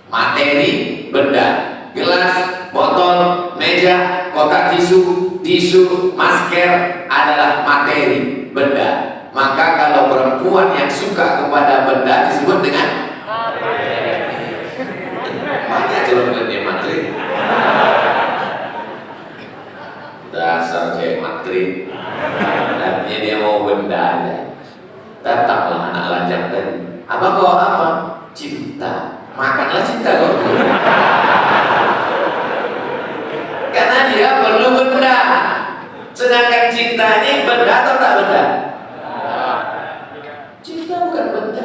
Materi, benda. Gelas, botol, meja, kotak tisu, masker adalah materi, benda. Maka kalau perempuan yang suka kepada benda disebut dengan banyak celana materi. Dasar cewek materi. Artinya dia mau benda aja. Tetaplah anak lajang tadi. Abang bawa apa? Cinta. Makanlah cinta kok. Karena dia perlu benda. Sedangkan cinta ini benda atau tak benda? Cinta bukan benda.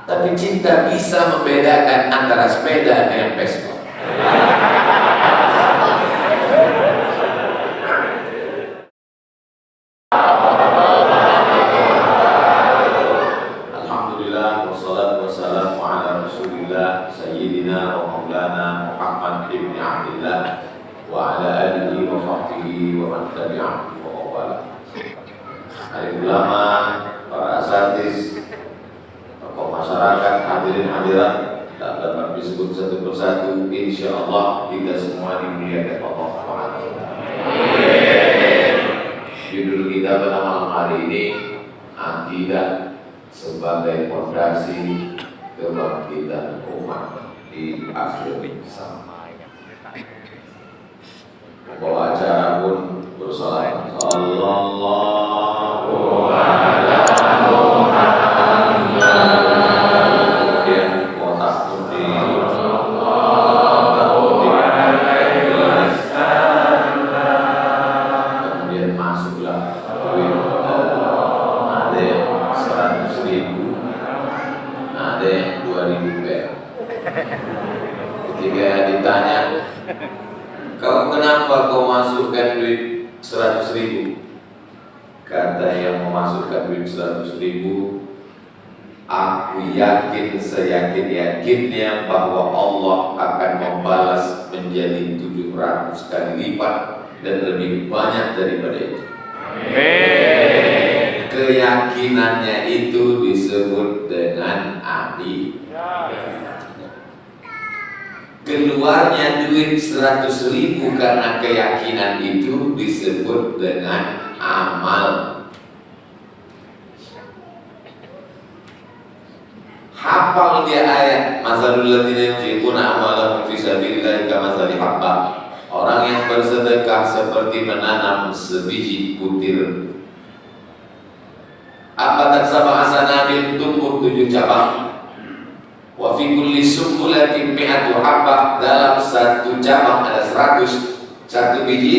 Tapi cinta bisa membedakan antara sepeda dengan Vespa. Alhamdulillah, wassalatu wassalamu ala Rasulillah Sayyidina wa Maulana Muhammad ibn Abdillah wa ala alihi wa sahbihi wa man tabi'ahu wa wala. Hari ulama, para asatidz, tokoh masyarakat, hadirin hadirat, tak dapat disebut satu persatu. Insyaallah kita semua dimuliakan Allah Subhanahu wa taala. Judul kita pada malam hari ini, akidah sebagai fondasi kebangkitan umat di akhir zaman. Pembawa acara pun bersalam. Sallallahu ala Muhammad. Kemudian kotak putih. Kemudian masuklah ada yang 100.000, ada yang 2.000 perak. Ketika ditanya, kau kenapa kau masukkan duit 100.000? Kata yang memasukkan duit 100.000, aku yakin seyakin-yakinnya bahwa Allah akan membalas menjadi 700 kali lipat dan lebih banyak daripada itu. Amin. Keyakinannya itu disebut dengan akidah. Keluarnya duit 100.000 karena keyakinan itu disebut dengan amal. Hafal dia ayat masalul ladzina yunfiquna amwalahum fi sabilillahi kamatsali habbah. Orang yang bersedekah seperti menanam sebiji butir. Abadat sab'a sanabil, tumbuh 7 cabang. Wa fi kulli sumbulatin mi'atu habbah, dalam satu cabang ada 100. Satu biji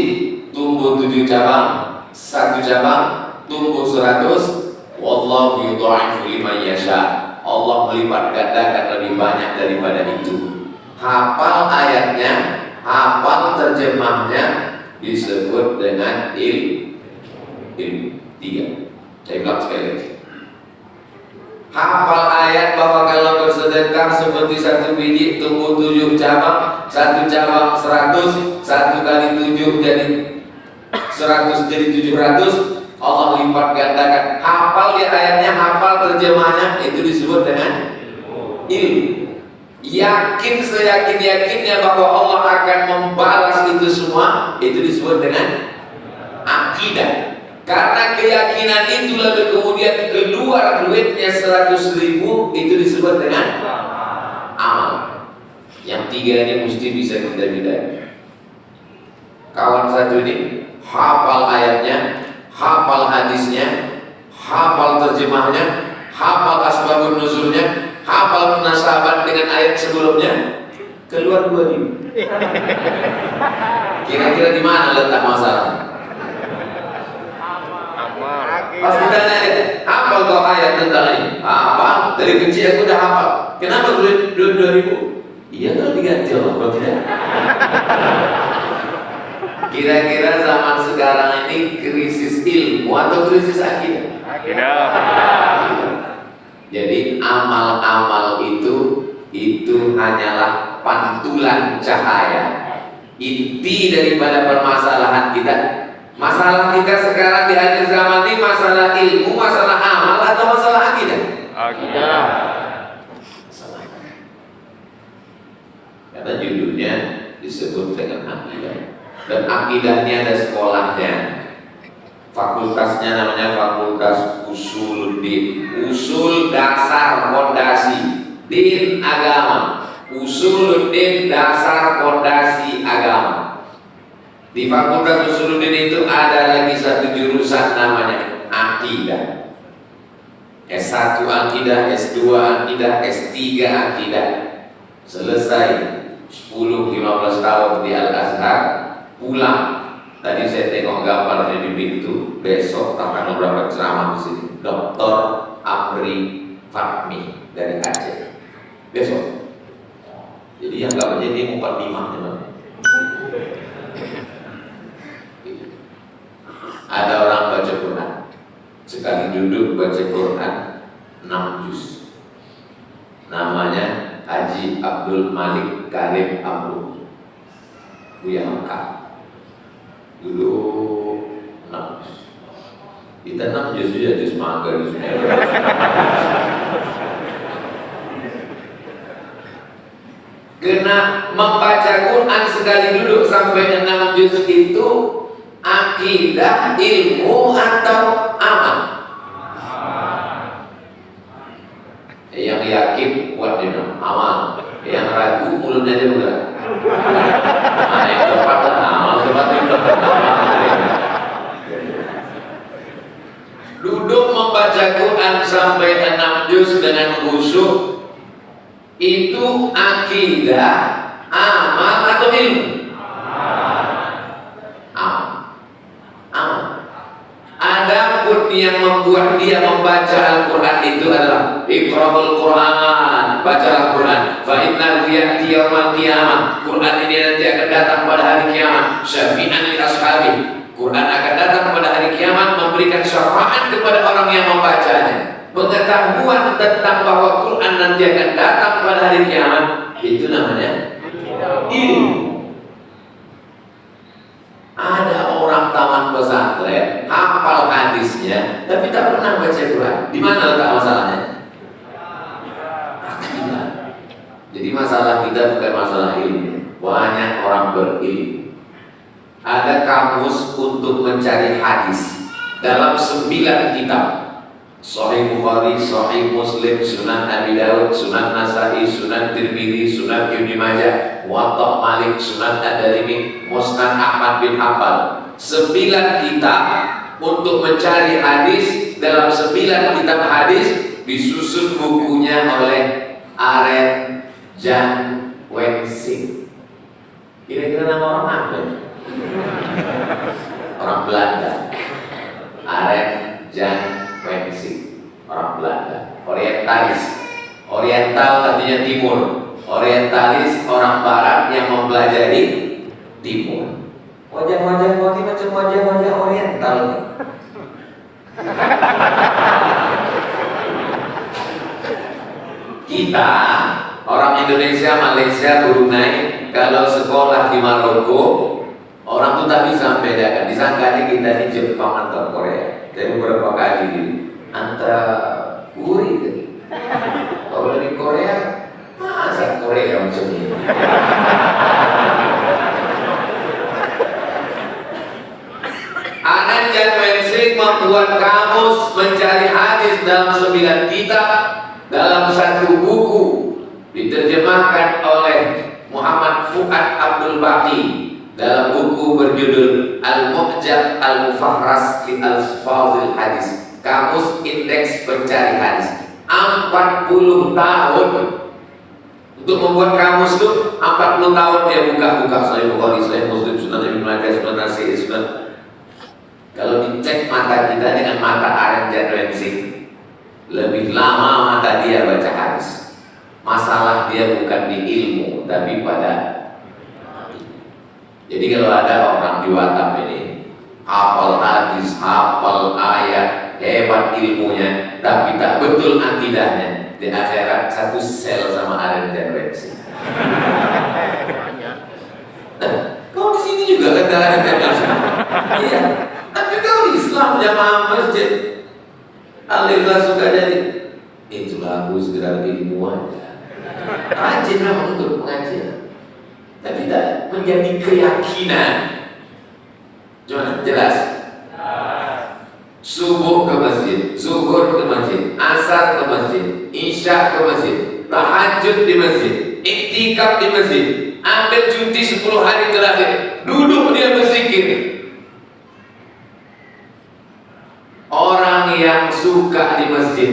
tumbuh 7 cabang, satu cabang tumbuh 100. Wallahu yudha'ifu liman yasha. Allah melipat gandakan lebih banyak daripada itu. Hafal ayatnya, hafal terjemahnya, disebut dengan ilmu. 3. Saya ulang sekali lagi. Hafal ayat bahwa kalau bersedekah seperti satu biji tumbuh 7 cabang, satu cabang 100, 1 kali 7 jadi 100 jadi 700. Allah lipat gandakan. Hafal ya ayatnya, hafal terjemahnya, itu disebut dengan ilmu. Yakin seyakin-yakinnya bahwa Allah akan membalas itu semua, itu disebut dengan akidah. Karena keyakinan itu lalu kemudian keluar duitnya 100.000, itu disebut dengan amal. Yang 3 ini mesti bisa kita bedakan. Kawan satu ini hafal ayatnya, hafal hadisnya, hafal terjemahnya, hafal asbabun nuzulnya, hafal munasabat dengan ayat sebelumnya, keluar 2.000. Kira-kira di mana letak masalah? Pas kita nanya, hafal kau ayat tentang ini? Hafal, dari kecil aku udah hafal. Kenapa duit 2.000? Iya kalau diganti Allah, kalau tidak. Kira-kira zaman sekarang ini krisis ilmu atau krisis akidah? Jadi amal-amal itu hanyalah pantulan cahaya. Inti daripada permasalahan kita, masalah kita sekarang di akhir zaman ini masalah ilmu, masalah amal atau masalah akidah? Akidah. karena judulnya disebut dengan akidah. Dan akidahnya ada sekolahnya. Fakultasnya namanya Fakultas Usuluddin. Usul dasar fondasi din agama. Usuluddin dasar fondasi agama. Di Fakultas Usuluddin itu ada lagi satu jurusan namanya akidah. S1 akidah, S2 akidah, S3 akidah. Selesai 10-15 tahun di Al-Azhar, pulang. Tadi saya tengok gambarnya di pintu. Besok akan beberapa ceramah di sini. Dr. Amri Fatmi dari Aceh. Besok. Jadi yang nggak menjadi 45 teman. Ada orang baca Quran. Sekali duduk baca Quran 6 juz. Namanya Haji Abdul Malik Karim Amru, Buya Mekah. Dulu 6 juz. Kita 6 juz saja, juz mangga, juz merah. Kena membaca Quran sekali duduk sampai 6 juz itu akidah, ilmu atau amal? Yang yakin buat dia amal, yang ragu mulutnya dia bergerak. Mana yang tepat amal, tepat itu. Duduk membaca Quran sampai 6 juz dengan khusyuk itu akidah, amal atau ilmu? Adapun yang membuat dia membaca Al-Quran itu adalah Iqra'ul Quran, bacalah Quran. Fa innahu ya'ti yaumal qiyamah. Quran ini nanti akan datang pada hari kiamat. Syafi'an li ashabi. Quran akan datang pada hari kiamat memberikan syafaat kepada orang yang membacanya. Pengetahuan tentang bahwa Quran nanti akan datang pada hari kiamat itu namanya ilmu. Ada orang taman pesantren, hafal hadisnya, tapi tak pernah baca Quran. Di mana letak masalahnya? Akidah. Jadi masalah kita bukan masalah ilmu. Banyak orang berilmu. Ada kamus untuk mencari hadis dalam 9 kitab. Sahih Bukhari, Sahih Muslim, Sunan Abi Daud, Sunan Nasa'i, Sunan Tirmidzi, Sunan Ibnu Majah, Muwatta Malik, Sunan Ad-Darimi, Musnad Ahmad bin Hanbal. 9 kitab untuk mencari hadis. Dalam 9 kitab hadis disusun bukunya oleh Aren Jan Wensing. Kira-kira nama orang apa? Orang Belanda. Aren Jan Wensing, orang Belanda. Orientalis. Oriental artinya timur. Orientalis orang barat yang mempelajari timur. Wajah-wajah kau ini macam wajah-wajah oriental. Kita orang Indonesia, Malaysia, Brunei, kalau sekolah di Maroko, orang tuh tak bisa membedakan. Disangkanya kita di Jepang atau Korea. Saya beberapa kali antara gurih gitu. Kalau dari Korea, masa Korea macam ini? Aren Jan Wensing membuat kamus mencari hadis dalam 9 kitab dalam satu buku diterjemahkan oleh Muhammad Fuad Abdul Baqi dalam buku berjudul Al-Mu'jam Al-Mufahras li Alfazil Hadis, kamus indeks pencari hadis. 40 tahun untuk membuat kamus itu. 40 tahun dia buka-buka Sahih Bukhari, Sahih Muslim, Sunan Ibnu Majah, Sunan Nasa'i, Sunan. Kalau dicek mata kita dengan mata Aren Jan Wensing, lebih lama mata dia baca hadis. Masalah dia bukan di ilmu, tapi pada. Jadi kalau ada orang di WhatsApp ini hafal hadis, hafal ayat, hebat ilmunya, tapi tak betul akidahnya, di akhirat satu sel sama Aren Jan Wensing. Nah, kau di sini juga kata Aren Jan Wensing. Iya. Tapi kau Islam jamaah masjid, alhamdulillah suka jadi. Itu bagus gerak ilmu aja. Rajin memang untuk pengajian. tapi tidak menjadi keyakinan. Gimana? Jelas? Subuh ke masjid, zuhur ke masjid, asar ke masjid, isya ke masjid, tahajud di masjid, iktikaf di masjid, ambil cuti 10 hari terakhir, duduk dia berzikir. Orang yang suka di masjid,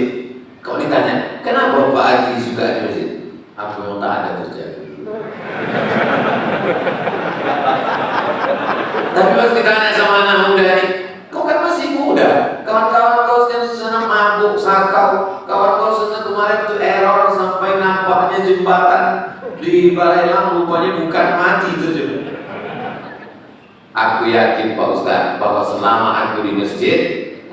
kalau ditanya, kenapa Pak Haji suka di masjid? Apa yang tak ada kerja? Tapi pas ditanya sama anak muda ini, kau kan masih muda, kawan-kawan kau senang mabuk, sakau, kawan kau senang kemarin tuh error sampai nampaknya jembatan di Barelang rupanya bukan mati itu juga. Aku yakin Pak Ustaz bahwa selama aku di masjid,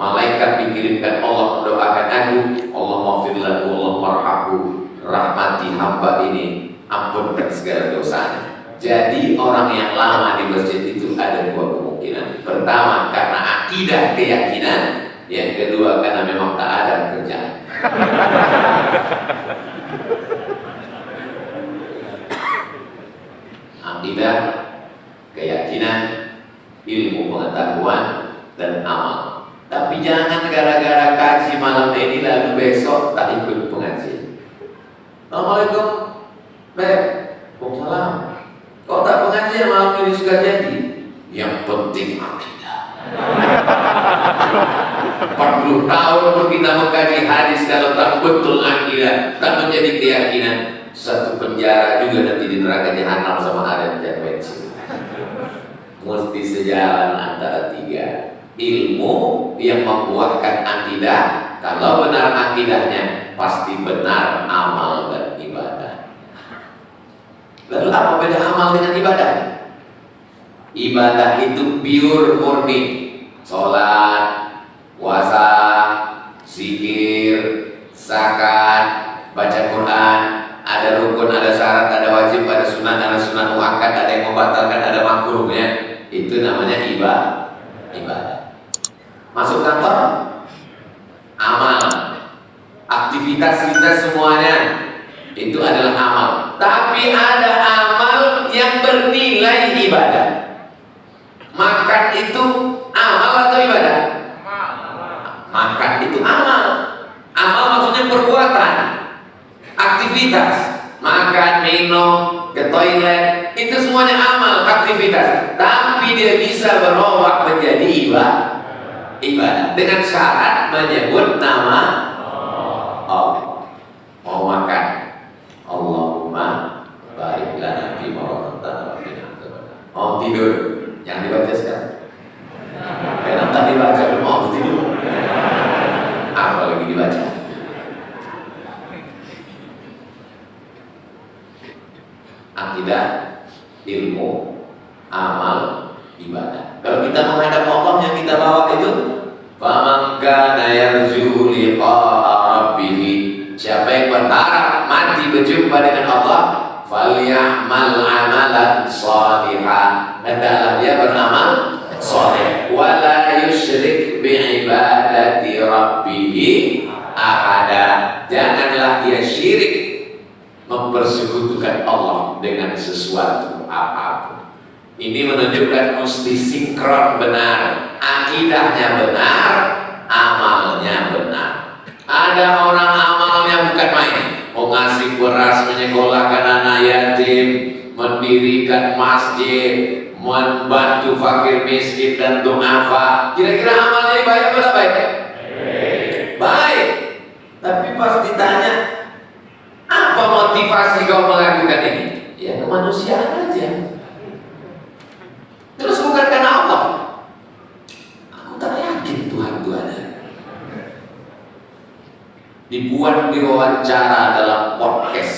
malaikat dikirimkan Allah mendoakan aku, Allah maghfir lahu, Allah marhamhu, rahmati hamba ini, ampunkan segala dosanya. Jadi orang yang lama di masjid itu ada dua kemungkinan. Pertama karena akidah keyakinan, yang kedua karena memang tak ada kerjaan. Akidah, keyakinan, ilmu pengetahuan dan amal. Tapi jangan gara-gara kaji malam ini lalu besok tak ikut pengajian. Assalamualaikum, Beb. Waalaikumsalam. Kok tak pengajian malam ini suka jadi? Yang penting akidah. 40 tahun pun kita mengkaji hadis, kalau tak betul akidah, tak menjadi keyakinan, satu penjara juga nanti di neraka jahanam sama Adam dan bensin. Mesti sejalan antara tiga. Ilmu yang membuahkan akidah, kalau benar akidahnya pasti benar amal dan ibadah. Lalu apa beda amal dengan ibadah? Ibadah itu pure murni, sholat, puasa, zikir, zakat, baca Quran, ada rukun, ada syarat, ada wajib, ada sunat muakkad, ada yang membatalkan, ada makruhnya. Itu namanya ibadah. Masuk kantor, amal. Aktivitas kita semuanya itu adalah amal. Tapi ada amal yang bernilai ibadah. Makan itu amal atau ibadah? Makan itu amal. Amal maksudnya perbuatan, aktivitas. Makan, minum, ke toilet, itu semuanya amal, aktivitas. Tapi dia bisa berubah menjadi ibadah dengan syarat menyebut nama Allah. Mau makan, Allahumma barik lana fi ma razaqtana wa qina adzabannar. Mau tidur, yang dibaca sekarang. Karena tadi baca belum mau tidur. Apa lagi dibaca? Akidah, ilmu, amal, ibadah. Kalau kita menghadap Allah yang kita bawa itu, faman kana yarju liqa'a rabbih, siapa yang berharap mati berjumpa dengan Allah, falyamal amalan shalihan, hendaklah dia beramal saleh, wala yusyrik bi'ibadati rabbih ahada, janganlah dia syirik mempersekutukan Allah dengan sesuatu apapun. Ini menunjukkan mesti sinkron benar, akidahnya benar, amalnya benar. Ada orang amalnya bukan main, mau ngasih beras, menyekolahkan anak yatim, mendirikan masjid, membantu fakir miskin dan du'afa. Kira-kira amalnya baik atau tidak baik? Baik. Tapi pas ditanya, apa motivasi kau melakukan ini? Ya kemanusiaan aja. Terus bukan karena Allah. Aku tak yakin Tuhan itu ada. Dibuat diwawancara dalam podcast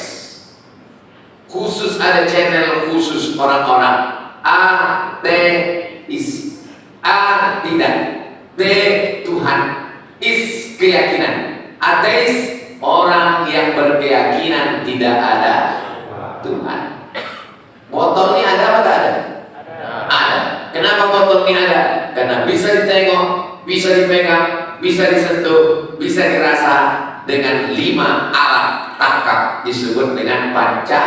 khusus, ada channel khusus orang-orang ateis, a tidak, t Tuhan, is keyakinan. Ateis orang yang berkeyakinan tidak ada Tuhan. Botol ini ada apa tak ada? Ada. Kenapa botol ini ada? Karena bisa ditengok, bisa dipegang, bisa disentuh, bisa dirasa dengan 5 alat tangkap, disebut dengan panca.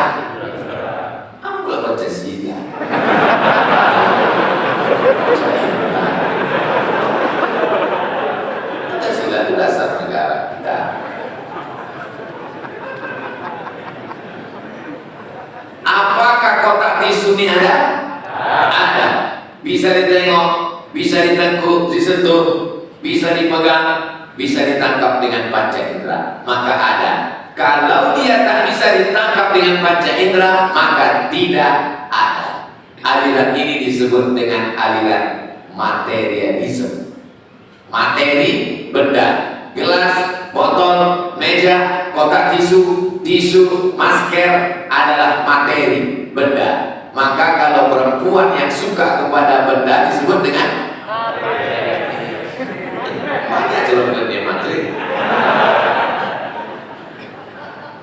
Apa Pancasila? Sunni ada? Ada. Bisa ditengok, bisa ditekuk, disentuh, bisa dipegang, bisa ditangkap dengan panca indera, maka ada. Kalau dia tak bisa ditangkap dengan panca indera, maka tidak ada. Aliran ini disebut dengan aliran materialisme. Materi, benda, gelas, botol, meja, kotak tisu, masker adalah materi, benda. Maka kalau perempuan yang suka kepada benda disebut dengan banyak celoknya materi.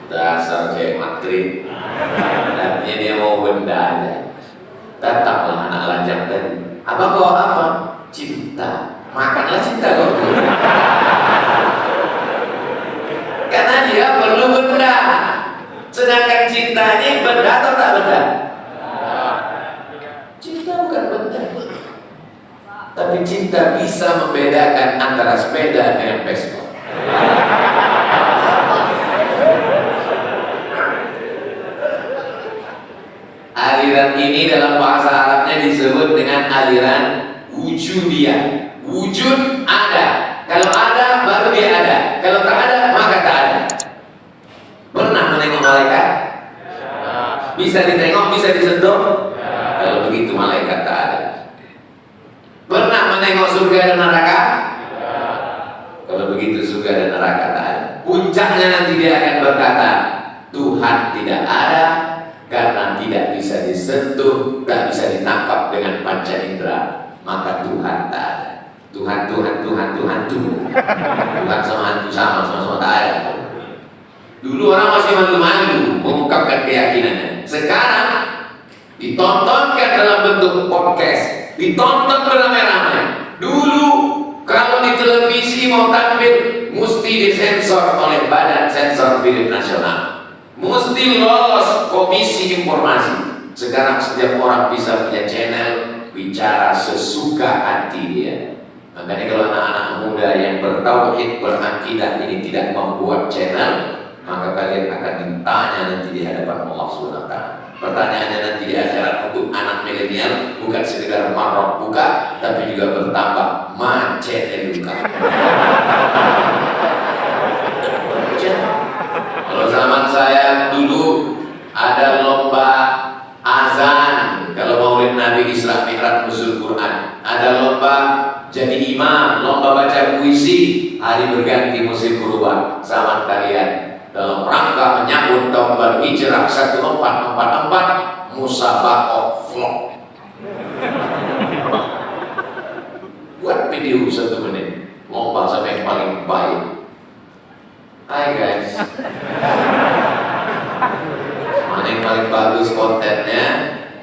Dasar kayak materi. Artinya dia mau benda aja. Datanglah anak lajang tadi. Abang bawa apa? Cinta. Makanlah cinta kau. Karena dia perlu benda. Sedangkan cinta ini benda atau tak benda? Cinta bukan benda. Tapi cinta bisa membedakan antara sepeda dengan Vespa. Aliran ini dalam bahasa Arabnya disebut dengan aliran wujudiyah. Wujud ada. Kalau ada baru dia ada. Kalau tak ada maka tak ada. Pernah menengok malaikat? Bisa ditengok, bisa disentuh? Kalau begitu malaikat tak ada. Pernah menengok surga dan neraka? Kalau begitu surga dan neraka tak ada. Puncaknya nanti dia akan berkata, Tuhan tidak ada karena tidak bisa disentuh, tak bisa ditangkap dengan panca indera. Maka Tuhan tak ada. Tuhan Tuhan sama hantu sama tak ada. Dulu orang masih malu-malu mengungkapkan keyakinannya. Sekarang ditontonkan dalam bentuk podcast, ditonton beramai-ramai. Dulu kalau di televisi mau tampil mesti disensor oleh Badan Sensor Film Nasional, mesti lolos komisi informasi. Sekarang setiap orang bisa punya channel, bicara sesuka hati dia. Makanya kalau anak-anak muda yang bertauhid, berakidah ini tidak membuat channel, maka kalian akan ditanya nanti di hadapan Allah SWT. Pertanyaannya nanti di akhirat untuk anak milenial bukan sekedar marok buka, tapi juga bertambah maceneluka. Kalau zaman saya dulu ada lomba azan, kalau Maulid Nabi Isra Mi'raj Nuzul Quran, ada lomba jadi imam, lomba baca puisi, hari berganti musim berubah. Zaman kalian dalam rangka menyambut tahun baru Hijrah 1444, musabaqah vlog. Buat video 1 menit, lomba sampai yang paling baik. Hai guys, mana yang paling bagus kontennya,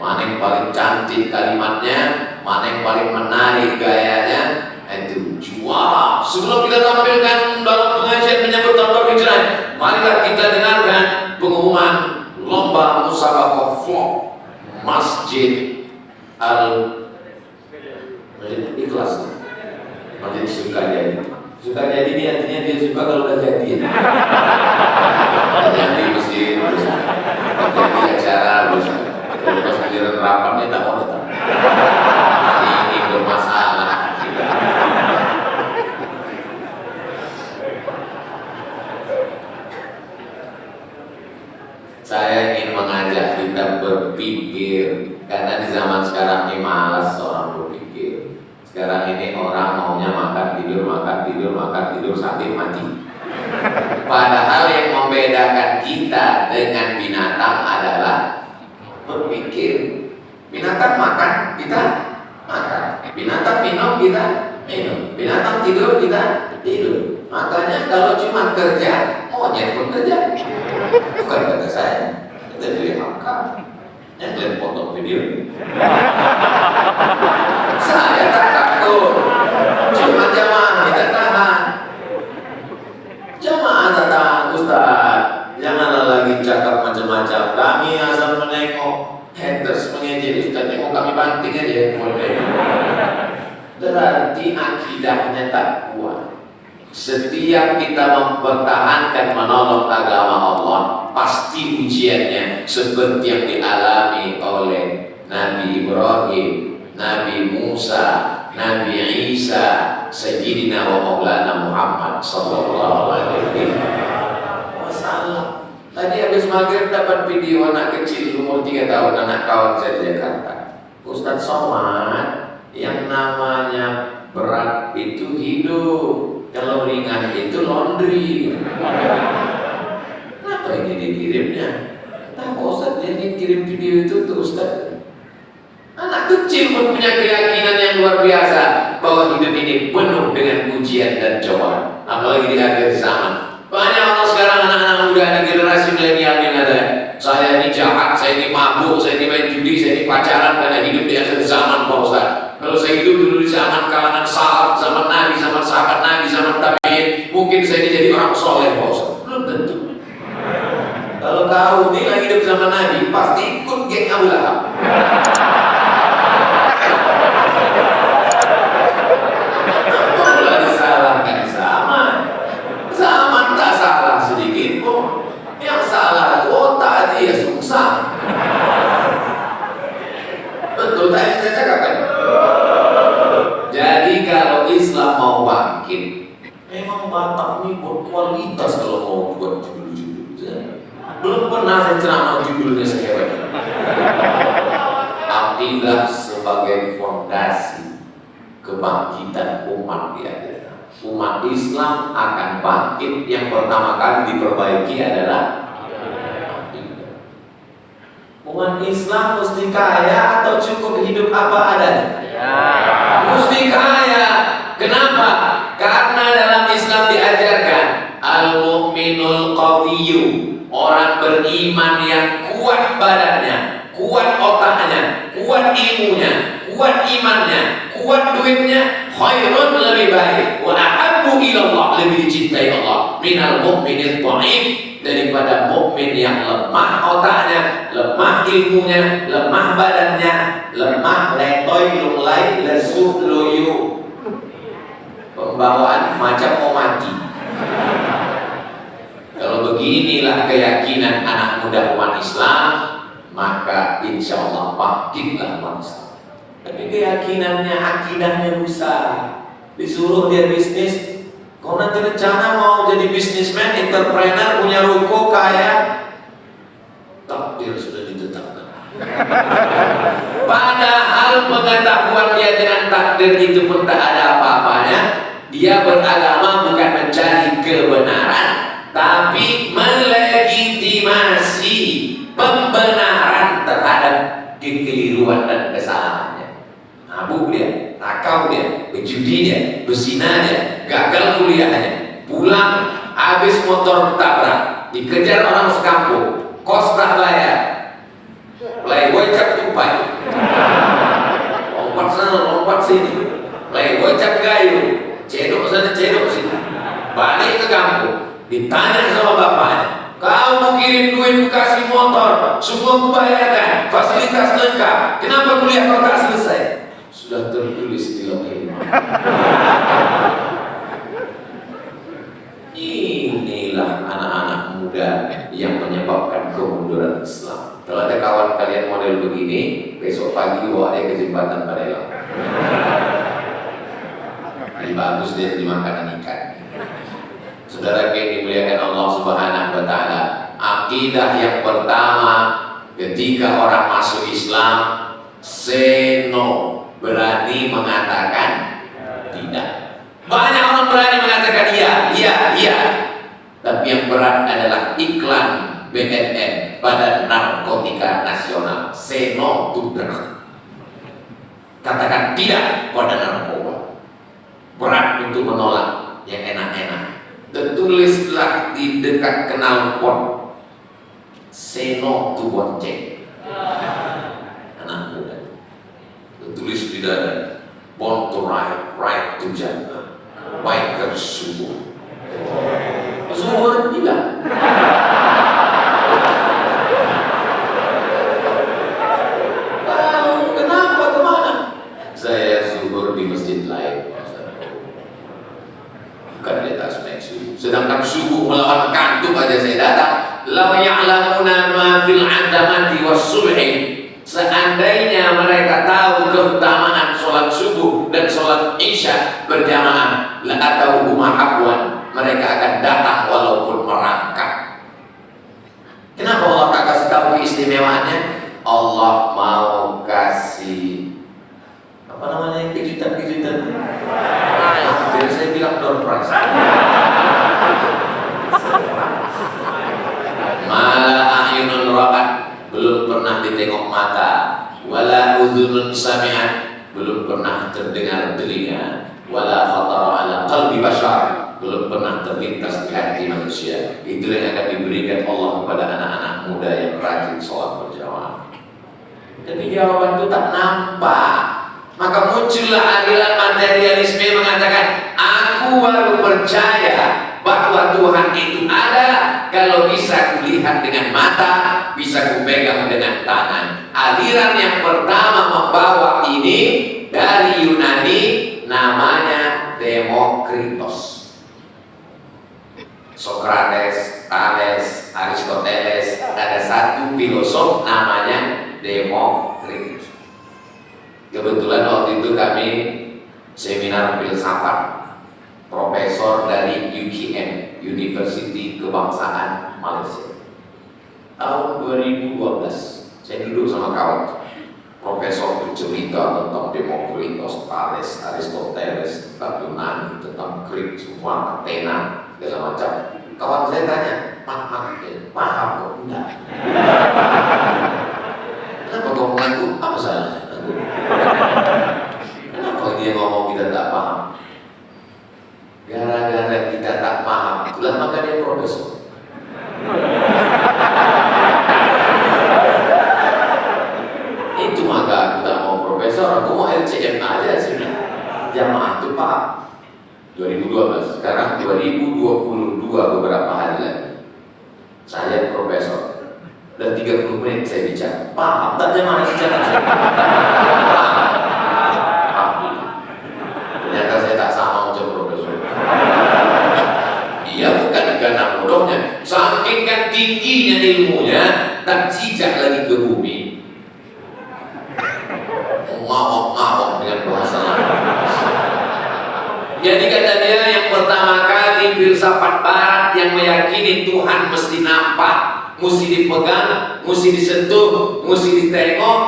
mana yang paling cantik kalimatnya, mana yang paling menarik gayanya, itu juara. Sebelum kita tampilkan dalam pengajian menyambut tahun baru Hijrah, marilah kita dengarkan pengumuman lomba musabaqah vlog Masjid Ikhlas. Masjid Sukajadi. Sukajadi ini artinya dia suka kalau udah jadi. Jadi masjid, jadi acara, terus pas giliran rapatnya tak mau datang. Ini bermasalah. Saya ingin mengajak kita berpikir, karena di zaman sekarang ini malas orang berpikir. Sekarang ini orang maunya makan tidur sampai mati. Padahal yang membedakan kita dengan binatang adalah berpikir. Binatang makan, kita makan. Binatang minum, kita minum. Binatang tidur, kita tidur. Makanya kalau cuma kerja, monyet pun kerja. Bukan kata saya, kita pilih angka. Yang kalian foto video. Saya tak takut. Cuma jamaah kita tahan. Jamaah tak tahan, Ustaz. Janganlah lagi cakap macam-macam. Kami asal menengok, haters mengejek Ustaz, tengok kami banting aja. Berarti akidahnya tak kuat. Setiap kita mempertahankan menolong agama Allah, pasti ujiannya seperti yang dialami oleh Nabi Ibrahim, Nabi Musa, Nabi Isa, Sayyidina wa Maulana Muhammad sallallahu alaihi wasallam. Tadi habis maghrib dapat video anak kecil umur 3 tahun, anak kawan saya di Jakarta. Ustadz Somad, yang namanya berat itu hidup, kalau ringan itu laundry. Kenapa ini dikirimnya? Tahu Ustadz, dia kirim video itu tuh Ustadz. Anak kecil pun punya keyakinan yang luar biasa bahwa hidup ini penuh dengan ujian dan cobaan, apalagi di akhir zaman. Banyak orang sekarang, anak-anak muda, ada generasi milenial yang ada, saya ini jahat, saya ini mabuk, saya ini main judi, saya ini pacaran karena hidup di akhir zaman, Pak Ustaz. Kalau saya hidup dulu di zaman kalangan salaf, zaman Nabi, zaman sahabat Nabi, zaman tabi'in, mungkin saya ini jadi orang soleh, Pak Ustaz. Belum tentu. Kalau kau ini lagi hidup zaman Nabi, pasti ikut geng Abu Lahab. Zaman tak salah sedikit pun. Yang salah itu otak dia susah. Betul tadi saya cakapkan. Jadi kalau Islam mau bangkit, memang Batak ini berkualitas kalau mau buat judul-judul. Belum pernah saya ceramah judulnya sehebat. Akidah sebagai fondasi kebangkitan umat di akhirat. Umat Islam akan bangkit, yang pertama kali diperbaiki adalah akidah. Umat Islam mesti kaya atau cukup hidup apa adanya? Mesti kaya. Kenapa? Karena dalam Islam diajarkan al-mu'minul qawiyyu, orang beriman yang kuat badannya, kuat otaknya, kuat ilmunya, kuat imannya, kuat duitnya, khairun, lebih baik, wa ahabbu ilallah, lebih dicintai Allah, minal mu'minil dhaif, daripada mukmin yang lemah otaknya, lemah ilmunya, lemah badannya, lemah letoy lunglai lesu loyo, pembawaan macam mau mati. Kalau beginilah keyakinan anak muda umat Islam, maka insya Allah bangkitlah umat Islam. Tapi keyakinannya, akidahnya rusak. Disuruh dia bisnis, kau nanti rencana mau jadi bisnismen, entrepreneur, punya ruko, kaya, takdir sudah ditetapkan. Padahal pengetahuan dia dengan takdir itu pun tak ada apa-apanya. Dia beragama bukan mencari kebenaran, tapi melegitimasi pembenaran terhadap kekeliruan dan kesalahannya. Mabuk dia, nakal dia, berjudi dia, berzina dia, gagal kuliahnya, pulang habis motor tabrak, dikejar orang sekampung, kos tak bayar, playboy cap tupai, lompat sana lompat sini, playboy cap gayu, cedok sana cedok sini, balik ke kampung, ditanya sama bapaknya, kau mau kirim duit kasih motor, semua kubayarkan, fasilitas lengkap, kenapa kuliah kau tak selesai? Sudah tertulis di lauhul mahfuz. Inilah anak-anak muda yang menyebabkan kemunduran Islam. Kalau ada kawan kalian model begini, besok pagi bawa dia ke jembatan Barelang. Ini bagus dia jadi makanan ikan. Saudara yang dimuliakan Allah Subhanahu wa Ta'ala, akidah yang pertama ketika orang masuk Islam, seno, berani mengatakan tidak. Banyak orang berani mengatakan iya. Tapi yang berat adalah iklan BNN, Badan Narkotika Nasional, seno to drug. Katakan tidak pada narkoba. Berat untuk menolak yang enak-enak. Tertulislah di dekat knalpot, seno to bonceng. Anak muda. Tertulis di dada, born to ride, right to Jannah, biker subuh. Zuhur bilang, tahu kenapa kemana? Saya zuhur di masjid lain, bukan di atas subuh. Sedangkan subuh melawan kantuk aja saya datang. Lau ya'lamuna ma fil 'adamati was subhi. Seandainya mereka tahu keutamaan sholat subuh dan sholat isya berjamaah, la atau habwan, mereka akan datang walaupun merangkak. Kenapa Allah tak kasih tahu keistimewaannya? Allah mau kasih apa namanya, kejutan-kejutan. Jadi saya bilang door prize. Mala a'yunun ra'at, belum pernah ditengok mata, wala udhunun sami'at, belum pernah terdengar telinga, wala khatara ala qalbi bashar, belum pernah terlintas di hati manusia. Itulah yang akan diberikan Allah kepada anak-anak muda yang rajin sholat berjamaah. Jadi jawaban itu tak nampak. Maka muncullah aliran materialisme mengatakan, aku baru percaya bahwa Tuhan itu ada kalau bisa kulihat dengan mata, bisa kupegang dengan tangan. Aliran yang pertama membawa ini dari Yunani, namanya Demokritos. Sokrates, Thales, Aristoteles, ada satu filosof namanya Demokritos. Kebetulan waktu itu kami seminar filsafat, profesor dari UKM, University Kebangsaan Malaysia. Tahun 2012, saya duduk sama kawan, profesor bercerita tentang Demokritos, Thales, Aristoteles, tentang Yunani, tentang Greek, semua Athena, segala macam. Kawan saya tanya, paham kok? Enggak. Kenapa kau mengaku? Apa salahnya? Kenapa dia ngomong kita tak paham? Gara-gara kita tak paham, itulah maka dia profesor. Itu maka aku tak mau profesor, aku mau LCM aja sih. Jamaah itu paham. 2012, sekarang 2022, beberapa hari lagi saya profesor. Dan 30 menit saya bicara, paham tak jamaah secara saya? Paham. Ternyata saya tak sama macam profesor. Iya, bukan karena bodohnya, saking kan tingginya ilmunya, tak jejak lagi ke bumi. Ngawak-ngawak dengan bahasa lain. Jadi kata dia, yang pertama kali filsafat barat yang meyakini Tuhan mesti nampak, mesti dipegang, mesti disentuh, mesti ditengok,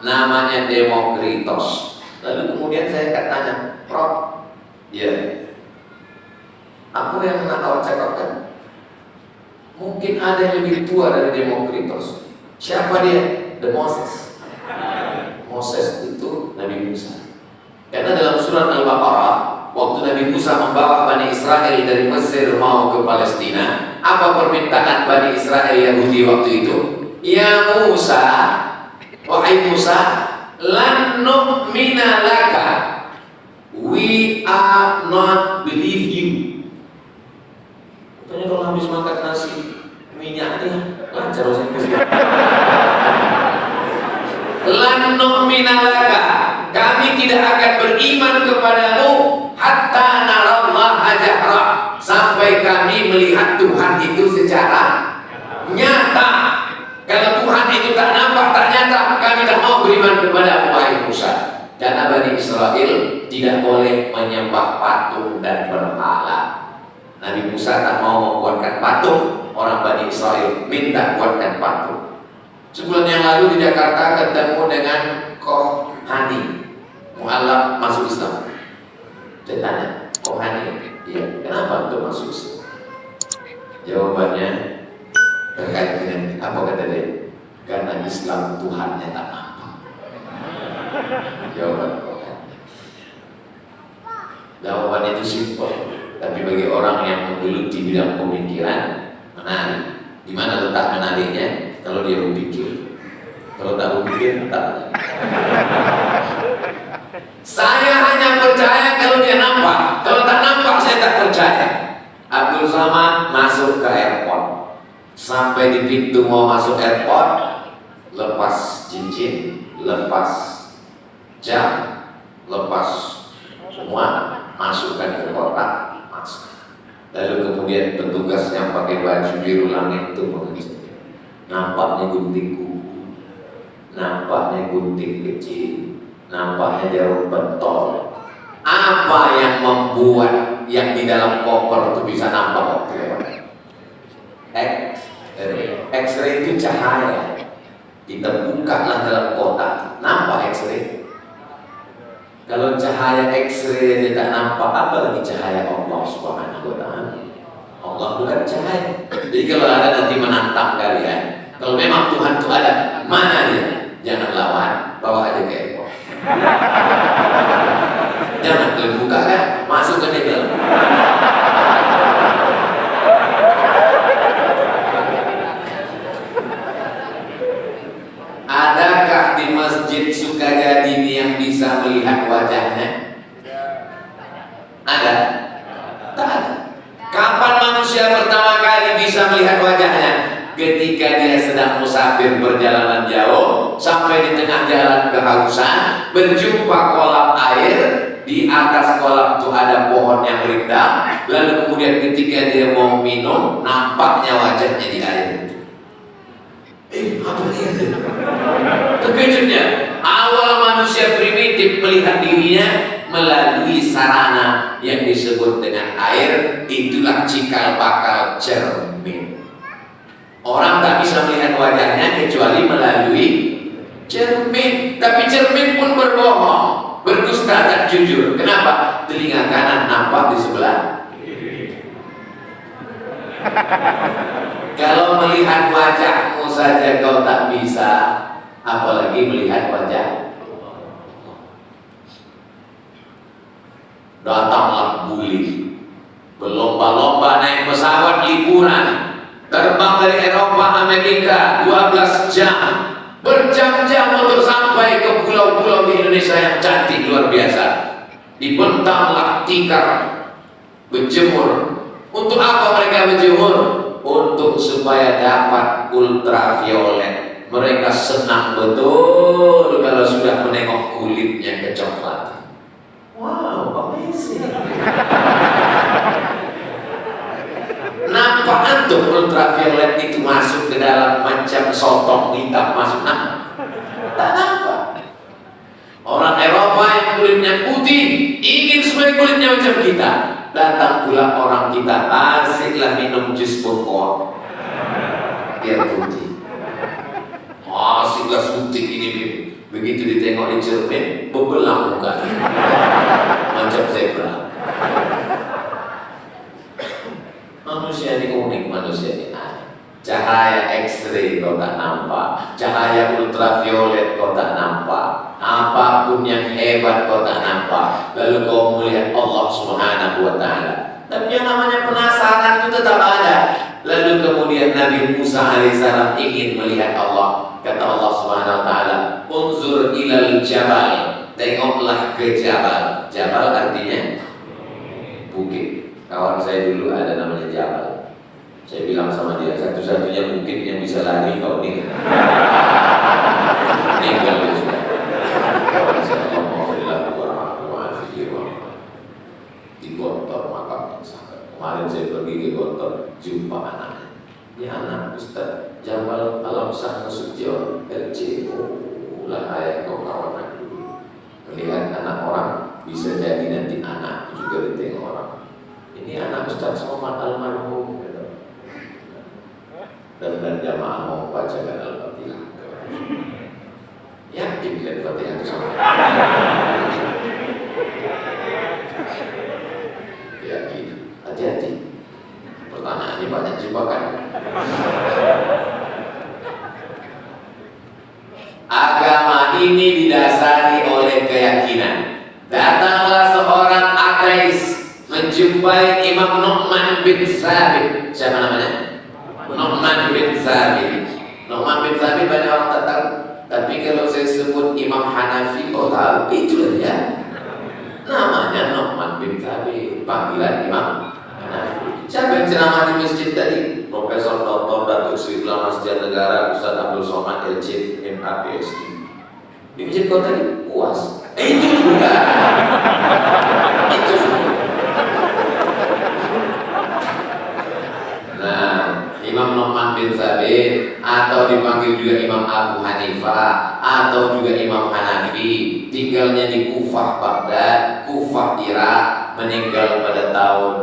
namanya Demokritos. Lalu kemudian saya tanya, Prof, ya, aku yang hendak awak cakapkan, mungkin ada yang lebih tua dari Demokritos. Siapa dia? The Moses. Moses itu Nabi Musa. Karena dalam surat Al-Baqarah, waktu Nabi Musa membawa Bani Israel dari Mesir mau ke Palestina, apa permintaan Bani Israel Yahudi waktu itu? Ya Musa, wahai Musa, lan nu'mina laka, we are not believe you. Katanya kalau habis makan nasi minyaknya lancar bahasa Inggris. Lan nu'mina laka, kami tidak akan beriman kepadamu hatta narallaha jahra, sampai kami melihat Tuhan itu secara nyata. Kalau Tuhan itu tak nampak, tak nyata, kami tak mau beriman kepada wahai Musa. Karena Bani Israel tidak boleh menyembah patung dan berhala. Nabi Musa tak mau membuatkan patung, orang Bani Israel minta buatkan patung. Sebulan yang lalu di Jakarta ketemu dengan Kohani, mualaf masuk Islam. Saya tanya, Kohani, iya, kenapa untuk masuk Islam? Jawabannya terkait dengan apa kata dia? Karena Islam Tuhannya tak nampak. Jawaban Kohani. Jawaban itu simpel, tapi bagi orang yang menggeluti bidang pemikiran, menarik. Di mana letak menariknya? Kalau dia berpikir. Kalau tak berpikir, tak. Saya hanya percaya kalau dia nampak. Kalau tak nampak, saya tak percaya. Abdul Samad masuk ke airport. Sampai di pintu mau masuk airport, lepas cincin, lepas jam, lepas semua, masukkan ke kotak, masuk. Lalu kemudian petugas yang pakai baju biru langit itu mengecek. Nampaknya gunting kuku, nampaknya gunting kecil, nampaknya jarum pentol. Apa yang membuat yang di dalam koper itu bisa nampak waktu lewat? X-ray itu cahaya. Kita bukalah dalam kotak, nampak X-ray. Kalau cahaya X-ray aja tak nampak, apa lagi cahaya Allah Subhanahu wa Ta'ala? Allah bukan cahaya. Jadi kalau ada nanti menantang kalian, kalau memang Tuhan itu ada, mana dia? Jangan lawan, bawa aja ke airport. Jangan kalian buka kan, masuk ke dalam. Adakah di Masjid Sukajadi ini yang bisa melihat wajahnya? Ada? Tak ada. Kapan manusia pertama kali bisa melihat wajahnya? Ketika dia sedang musafir perjalanan jauh, sampai di tengah jalan kehausan, berjumpa kolam air, di atas kolam itu ada pohon yang rindang, lalu kemudian ketika dia mau minum, nampaknya wajahnya di air itu. Apa ini? Terkejutnya, awal manusia primitif melihat dirinya melalui sarana yang disebut dengan air, itulah cikal bakal cermin. Orang tak bisa melihat wajahnya kecuali melalui cermin. Tapi cermin pun berbohong, berdusta, tak jujur. Kenapa? Telinga kanan nampak di sebelah kiri. Kalau melihat wajahmu saja kau tak bisa, apalagi melihat wajah. Datanglah buli, berlomba-lomba naik pesawat liburan, terbang dari Eropa Amerika 12 jam, berjam-jam untuk sampai ke pulau-pulau di Indonesia yang cantik luar biasa. Dibentanglah tikar, berjemur. Untuk apa mereka berjemur? Untuk supaya dapat ultraviolet. Mereka senang betul kalau sudah menengok kulitnya kecoklatan. Wow, amazing. Nampak antum ultraviolet itu masuk ke dalam macam sotong hitam masuk nampak? Tak nampak. Orang Eropa yang kulitnya putih ingin supaya kulitnya macam kita. Datang pula orang kita, asiklah minum jus bengkoang biar putih. Asiklah suntik ini. Begitu ditengok di cermin, berbelang muka macam zebra. Manusia ini unik, manusia ini aneh. Cahaya X-ray kau tak nampak, cahaya ultraviolet kau tak nampak, apapun yang hebat kau tak nampak. Lalu kau melihat Allah Subhanahu wa Ta'ala. Tapi yang namanya penasaran itu tetap ada. Lalu kemudian Nabi Musa alaihissalam ingin melihat Allah. Kata Allah Subhanahu wa Ta'ala, unzur ilal jabal, tengoklah ke jabal. Jabal artinya bukit. Kawan saya dulu ada namanya Jabal. Saya bilang sama dia, satu-satunya mungkin yang bisa lari kau nih. Tinggal dia sudah. Kawan saya di Gontor makamnya sampai. Kemarin saya pergi ke Gontor, jumpa anaknya. Ini anak Ustaz Jabal Alam Sang Nasution RC. Lah ayat kau kawan aku dulu. Melihat anak orang bisa jadi nanti anak juga ditengok orang. Ini anak Ustaz Somad almarhum. Dan jamaah mau bacakan Al-Fatihah. Yakin kan Fatihah itu sama? Yakin. Hati-hati. Pertanyaannya banyak juga kan. Agama ini didasari oleh keyakinan. Datanglah seorang ateis menjumpai Imam Nu'man bin Sabit. Siapa namanya? Nu'man bin Sabit. Nu'man bin Sabit banyak orang tak tahu. Tapi kalau saya sebut Imam Hanafi, oh tahu, itu dia. Namanya Nu'man bin Sabit. Panggilan Imam Hanafi. Siapa yang ceramah di masjid tadi? Profesor Dr. Datuk Sri Ulama Sejarah Negara Ustaz Abdul Somad LC MA PhD. Di masjid kau tadi puas. Itu juga. Itu juga. Nah, Imam Nu'man bin Sabit atau dipanggil juga Imam Abu Hanifah atau juga Imam Hanafi, tinggalnya di Kufah Baghdad, Kufah Irak, meninggal pada tahun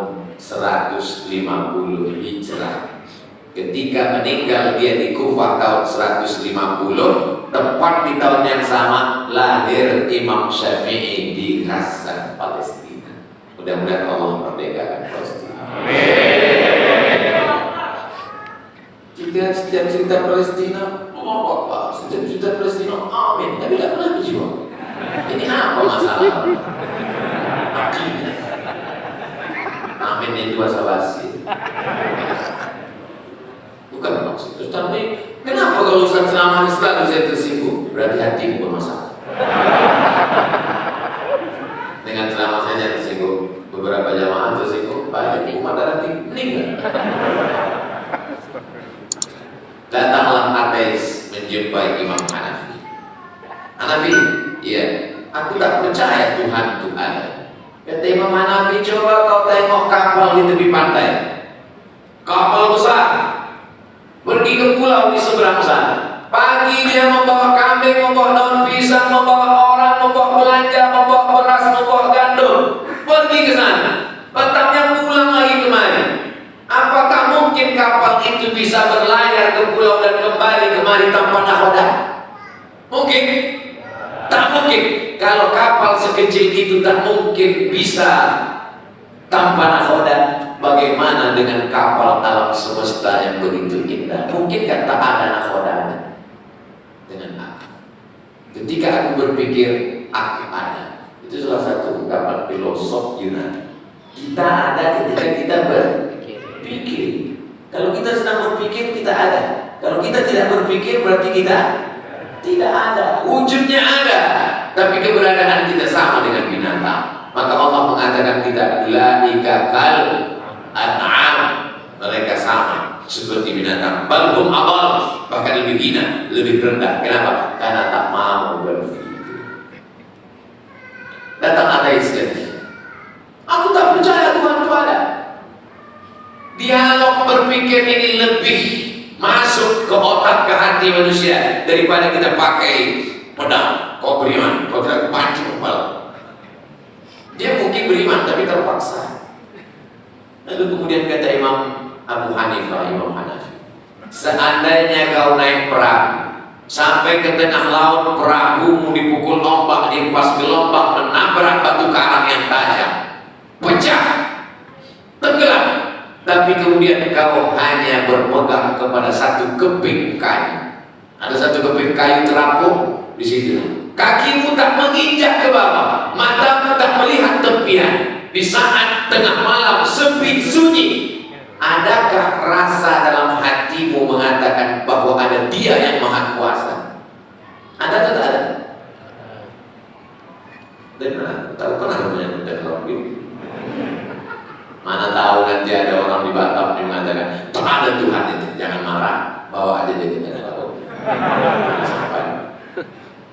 150 Hijrah. Ketika meninggal dia di Kufah tahun 150, tepat di tahun yang sama lahir Imam Syafi'i di Hasan, Palestina. Mudah-mudahan Allah merdekakan Palestina. Kita setiap cerita Palestina, Allah Akbar, setiap cerita Palestina, amin. Tapi tidak pernah berjuang. Ini apa masalah? Akidah. Amin itu bahasa basi. Bukan maksud. Tapi kenapa kalau Ustaz ceramah selalu saya tersinggung? Berarti hatimu bermasalah. Dengan ceramah saya tersinggung. Beberapa jamaah tersinggung. Banyak umat ada meninggal. Datanglah ateis menjumpai Imam Hanafi. Hanafi, iya, aku tak percaya Tuhan itu ada. Kata Imam Hanafi, coba kau tengok kapal di tepi pantai. Kapal besar pergi ke pulau di seberang sana. Pagi dia membawa kambing, membawa daun pisang, membawa orang, membawa belanja, membawa beras, membawa gandum. Pergi ke sana. Petangnya pulang lagi kemari. Apakah mungkin kapal itu bisa berlayar ke pulau dan kembali kemari tanpa nahoda? Mungkin? Tak mungkin. Kalau kapal sekecil itu tak mungkin bisa tanpa nahoda, bagaimana dengan kapal alam semesta yang begitu indah? Mungkin kan tak ada nahodanya? Dengan aku. Ketika aku berpikir, aku ada. Itu salah satu ungkapan filosof Yunani. Kita ada ketika kita berpikir. Kalau kita sedang berpikir, kita ada. Kalau kita tidak berpikir, berarti kita tidak ada. Wujudnya ada, tapi keberadaan kita sama dengan binatang. Maka Allah mengatakan kita ulaika kal an'am, mereka sama seperti binatang. Balhum abal, bahkan lebih hina, lebih rendah. Kenapa? Karena tak mau berpikir. Datang ateis lagi. Aku tak percaya Tuhan itu ada. Dialog berpikir ini lebih masuk ke otak, ke hati manusia daripada kita pakai pedang. Kau beriman, kau tidak pancing kepala. Dia mungkin beriman tapi terpaksa. Lalu kemudian kata Imam Abu Hanifah, Imam Hanafi, seandainya kau naik perahu sampai ke tengah laut, perahumu dipukul ombak, dihempas gelombang, menabrak batu karang yang tajam, pecah, tenggelam. Tapi kemudian kau hanya berpegang kepada satu keping kayu. Ada satu keping kayu terapung di situ. Kakimu tak menginjak ke bawah, matamu tak melihat tepian. Di saat tengah malam sepi sunyi, adakah rasa dalam hatimu mengatakan bahwa ada Dia yang Maha Kuasa? Ada atau tak ada? Dan mana? Tak pernah menyebut dalam hidup. Mana tahu nanti ada orang di Batam yang mengatakan tak ada Tuhan itu, jangan marah, bawa aja dia ke tengah laut.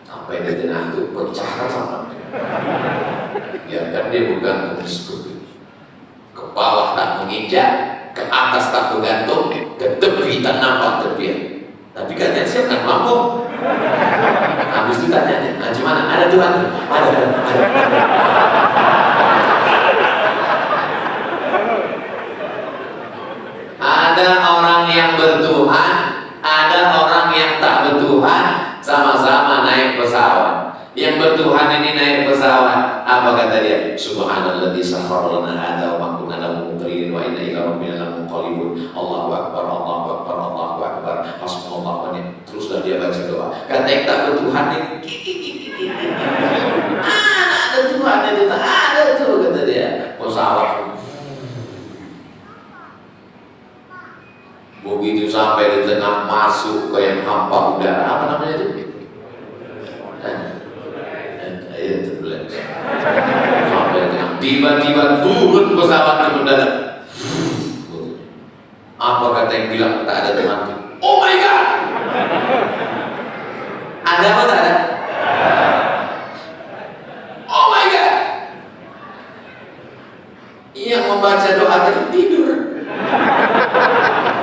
Sampai di tengah itu pecah sama. Biarkan dia bergantung di situ. Ke bawah tak menginjak, ke atas tak bergantung, ke tepi tak nampak tepian. Tapi kan yang siapkan mampu. Habis itu tanya, gimana? Ada Tuhan? Ada. Ada orang yang bertuhan, ada orang yang tak bertuhan, sama-sama naik pesawat. Yang bertuhan ini naik pesawat, apa kata dia? Subhanalladzi sakhkhara lana hadza wa ma kunna lahu muqrinin wa inna ila rabbina lamunqalibun. Allahu akbar, Allahu akbar, Allahu akbar. Hasbunallahu wa ni'mal wakil. Teruslah dia baca doa. Kata yang tak bertuhan ini, ada Tuhan itu, tak ada tuh kata dia. Pesawat begitu sampai di tengah masuk ke yang hampa udara, apa namanya itu? Sampai di tengah, tiba-tiba turun pesawat ke udara. Apa kata yang bilang tak ada Tuhan? Oh my God! Ada apa tak ada? Oh my God! Yang membaca doa tadi tidur.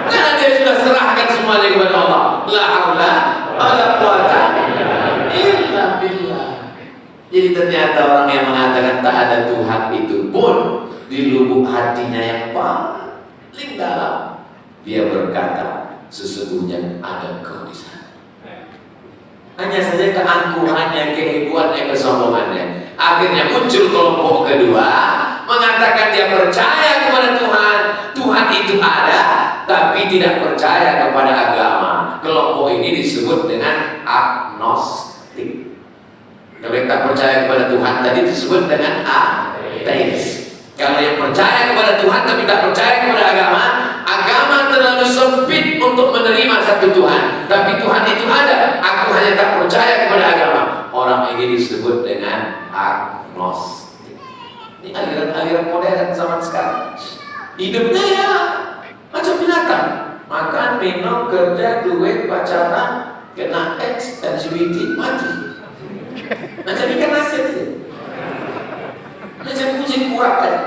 Karena dia sudah serahkan semuanya kepada Allah. La haula illa billah. Jadi ternyata orang yang mengatakan tak ada Tuhan itu pun di lubuk hatinya yang paling dalam dia berkata sesungguhnya ada Engkau di sana. Hanya saja keangkuhannya, kehebuannya, kesombongannya. Akhirnya muncul kelompok kedua mengatakan dia percaya kepada Tuhan, Tuhan itu ada, tapi tidak percaya kepada agama. Kelompok ini disebut dengan agnostik. Kalau yang tak percaya kepada Tuhan tadi disebut dengan ateis. Kalau yang percaya kepada Tuhan tapi tak percaya kepada agama, agama terlalu sempit untuk menerima satu Tuhan, tapi Tuhan itu ada, aku hanya tak percaya kepada agama. Orang ini disebut dengan agnostik. Ini aliran-aliran modern zaman sekarang. Hidupnya ya macam binatang, makan, minum, kerja, duit, pacaran, kena X, LGBT, mati. Macam ikan asin aja. Macam kucing kurak aja.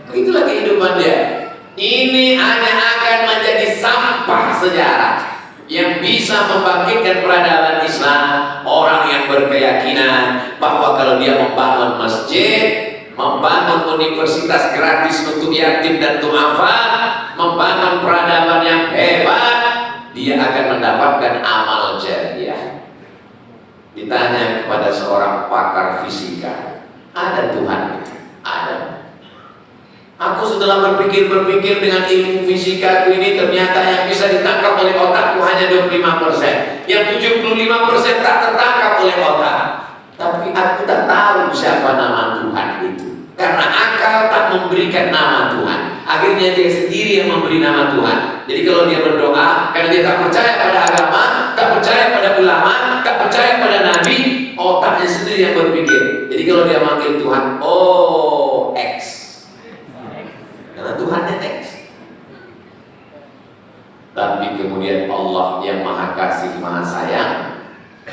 Begitulah kehidupan dia. Ini hanya akan menjadi sampah sejarah yang bisa membangkitkan peradaban Islam. Orang yang berkeyakinan bahwa kalau dia membangun masjid, membangun universitas gratis untuk yatim dan duafa, membangun peradaban yang hebat, dia akan mendapatkan amal jariah. Ditanya kepada seorang pakar fisika, ada Tuhan? Ada. Aku setelah berpikir dengan ilmu fisika ini, ternyata yang bisa ditangkap oleh otakku hanya 25%. Yang 75% tak tertangkap oleh otak. Tapi aku tak tahu siapa nama Tuhan itu, karena akal tak memberikan nama Tuhan. Akhirnya dia sendiri yang memberi nama Tuhan. Jadi kalau dia berdoa, karena dia tak percaya pada agama, tak percaya pada ulama, tak percaya pada nabi, otaknya sendiri yang berpikir. Jadi kalau dia manggil Tuhan, oh X, karena Tuhannya X. Tapi kemudian Allah yang maha kasih, maha sayang,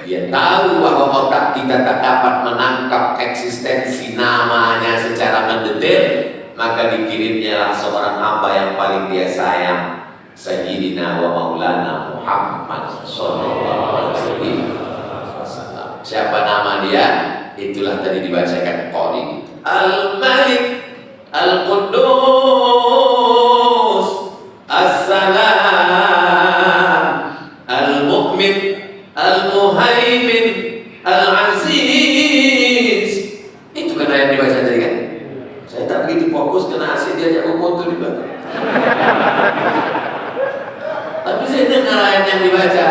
dia tahu bahwa otak kita tak dapat menangkap eksistensi namanya secara mendetail. Maka dikirimnya seorang hamba yang paling dia sayang, Sayyidina wa Maulana Muhammad sallallahu alaihi wasallam. Siapa nama dia? Itulah tadi dibacakan qori. Al-Malik Al-Quddus As-Salam Al-Mu'min Al-Muhaimin Al-Aziz. Itu kan yang dibaca tadi kan? Saya tak begitu fokus kena asyik diajak foto di belakang. Tapi saya dengar ayat yang dibaca,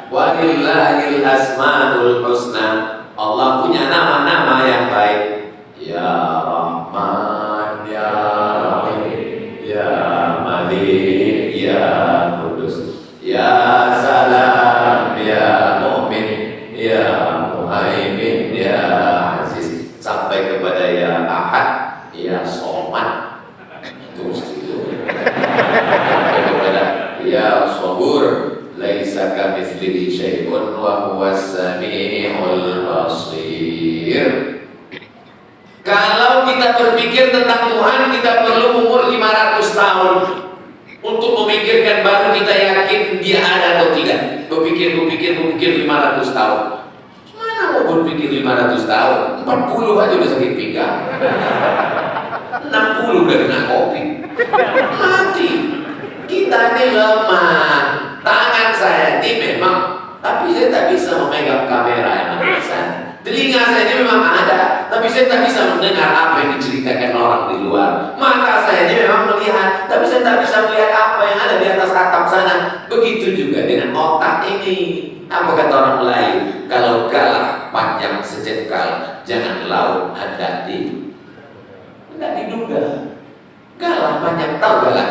walillahil asmaul husna. Allah punya nama-nama yang baik. Ya Rahman, Ya Rahim, Ya Malik, Ya Qudus, Ya Salam, Ya Mu'min, Ya Muhaimin, Ya Aziz, sampai kepada Ya Ahad, Ya Somad. Itu kepada Ya Sabur, laisa kamitslihi syai'un wa huwas samiul basir. Kalau kita berpikir tentang Tuhan, kita perlu umur 500 tahun untuk memikirkan, baru kita yakin dia ada atau tidak. Berpikir 500 tahun. Mana mau berpikir 500 tahun? 40 aja udah sakit pinggang. 60 udah kena kopi. Mati. Kita ini lemah. Tangan saya ini memang, tapi saya tak bisa memegang kamera yang bisa. Telinga saya ini memang ada, tapi saya tak bisa mendengar apa yang diceritakan orang di luar. Mata saya ini memang melihat, tapi saya tak bisa melihat apa yang ada di atas atap sana. Begitu juga dengan otak ini. Apa kata orang Melayu? Kalau galah panjang sejengkal, jangan laut hendak diduga. Galah panjang, tahu galah?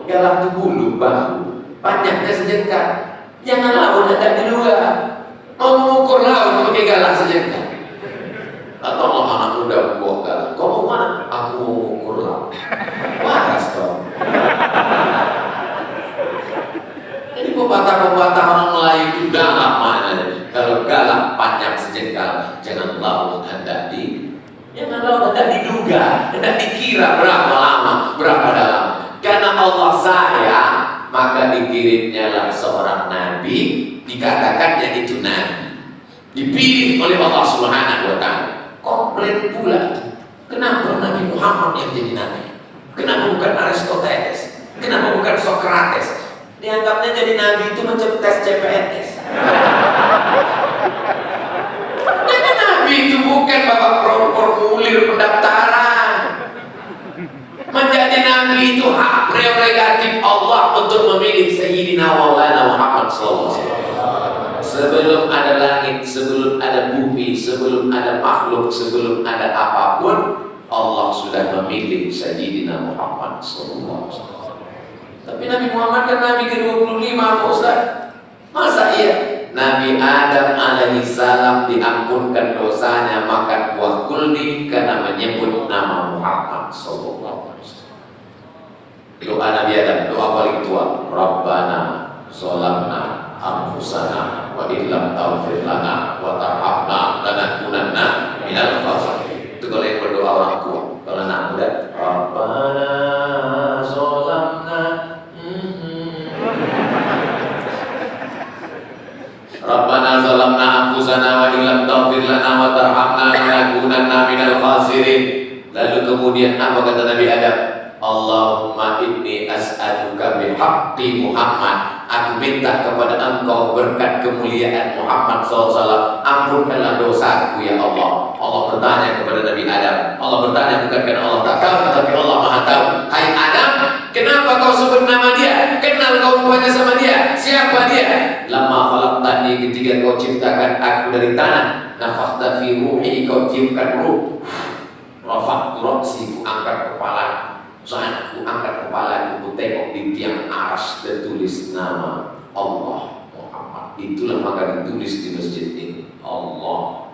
Galah itu bulu, bahu, panjangnya sejengkal. Jangan laut hendak diduga. Mau mengukur laut pakai galah sejengkal. Atau anak muda bawa galah. Kau mau mana? Aku mau mengukur laut. Waras kau. Jadi pepatah-pepatah orang Melayu itu dalam maknanya. Kalau galah panjang sejengkal, jangan laut hendak diduga, hendak dikira berapa lama, berapa dalam. Karena Allah sayang, maka dikirimnya lah seorang nabi, dikatakannya itu nabi. dipilih oleh Allah Subhanahu wa Ta'ala. Komplain pula, kenapa Nabi Muhammad yang jadi nabi? Kenapa bukan Aristoteles? Kenapa bukan Socrates? Dianggapnya jadi nabi itu macam tes CPNS. Jadi nabi itu bukan bawa formulir pendaftaran. Menjadi nabi itu hak prerogatif Allah untuk memilih Sayyidina Maulana Muhammad SAW. Sebelum ada langit, sebelum ada bumi, sebelum ada makhluk, sebelum ada apapun, Allah sudah memilih Sayyidina Muhammad SAW. Tapi Nabi Muhammad kan Nabi ke-25, Pak Ustaz. Masa iya? Nabi Adam alaihi salam diampunkan dosanya makan buah kuldi karena menyebut nama Muhammad SAW. Doa Nabi Adam, doa paling tua, Rabbana Zolamna anfusana wa illam taghfir lana wa tarhamna lanakunanna minal khasirin. Itu kalau yang berdoa orang tua. Kalau anak muda, Rabbana zolamna Rabbana zolamna anfusana wa illam taghfir lana wa tarhamna lanakunanna minal khasirin. Lalu kemudian apa kata Nabi Adam? Allahumma inni as'aluka bihaqqi Muhammad. Aku minta kepada engkau berkat kemuliaan Muhammad SAW, ampunkanlah dosaku ya Allah. Allah bertanya kepada Nabi Adam. Allah bertanya bukan karena Allah tak tahu, tapi Allah maha tahu. Hai Adam, kenapa kau sebut nama dia? Kenal kau rupanya sama dia? Siapa dia? Lama khalaqtani, ketika kau ciptakan aku dari tanah, nafakhta fi ruhi, kau tiupkan ruh. Rafa'tu ra'si, ku angkat kepala. Saat aku angkat kepala, aku tengok di tiang aras tertulis nama Allah Muhammad. Itulah maka ditulis di masjid ini Allah.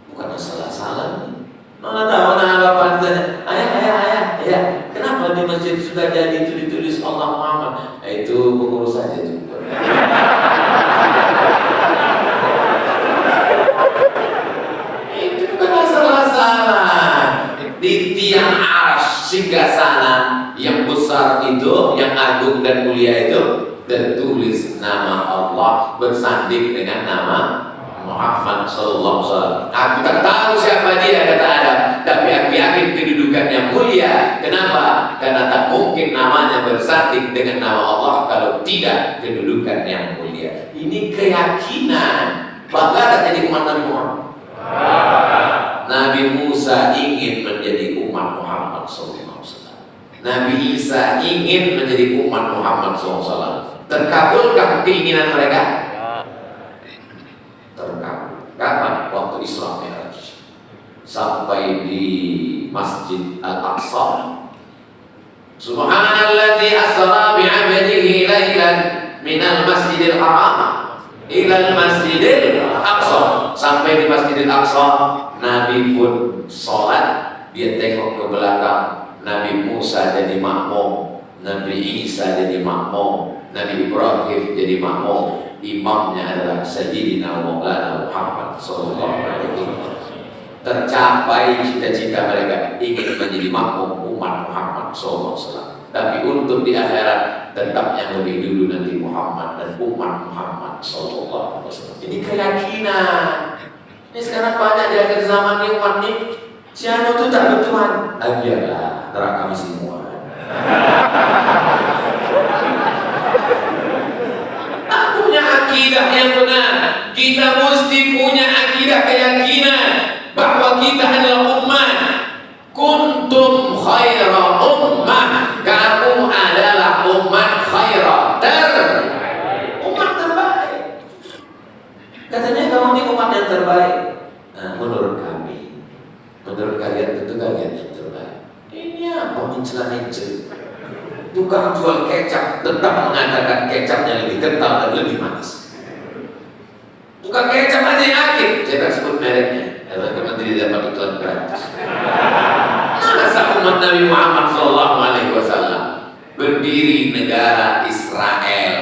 Bukan salah-salah. Nona tahu, nona bapak tanya, ayah, kenapa di masjid sudah jadi itu ditulis Allah Muhammad? Itu pengurus saja juga. Itu bukan salah-salah. Di tiang arsy singgasana yang besar itu, yang agung dan mulia itu, tertulis nama Allah bersanding dengan nama Muhammad Sallallahu Alaihi Wasallam. Aku tak tahu siapa dia, kata Adam, tapi aku yakin kedudukannya mulia. Kenapa? Karena tak mungkin namanya bersanding dengan nama Allah kalau tidak kedudukan yang mulia. Ini keyakinan. Bangga tak jadi umat Nabi Muhammad? Nabi Musa ingin menjadi umat Muhammad SAW. Nabi Isa ingin menjadi umat Muhammad SAW. Terkabulkah keinginan mereka? Terkabul. Kapan? Waktu Isra Mi'raj. Sampai di Masjid Al-Aqsa. Subhanalladzi asra bi'abdihi lailan minal masjidil haram ilal masjidil aqsa. Sampai di Masjidil Aqsa, Nabi pun sholat. Dia tengok ke belakang, Nabi Musa jadi makmum, Nabi Isa jadi makmum, Nabi Ibrahim jadi makmum. Imamnya adalah Sayyidina Maulana Muhammad Sallallahu Alaihi Wasallam. Tercapai cita-cita mereka, ingin menjadi makmum umat Muhammad Sallallahu Alaihi Wasallam. Tapi untuk di akhirat tetap yang lebih dulu nanti Muhammad dan umat Muhammad Sallallahu Alaihi Wasallam. Ini keyakinan. Ini sekarang banyak di akhir zaman ini umat ini, si anu itu tak bertuhan. Biarlah, terang kami semua. Tak punya akidah yang benar. Kita mesti punya akidah keyakinan bahwa kita adalah umat. Kuntum khaira ummah, kamu adalah umat khaira, umat terbaik. Katanya kamu ini umat yang terbaik. Nah, menurut kami, menurut kalian tentu kalian yang terbaik. Ini apa mencela tukang jual kecap tetap mengatakan kecapnya lebih kental dan lebih manis. Tukang kecap aja yakin, saya tak sebut mereknya, karena menteri dapat iklan gratis. Masa umat Nabi Muhammad SAW berdiri negara Israel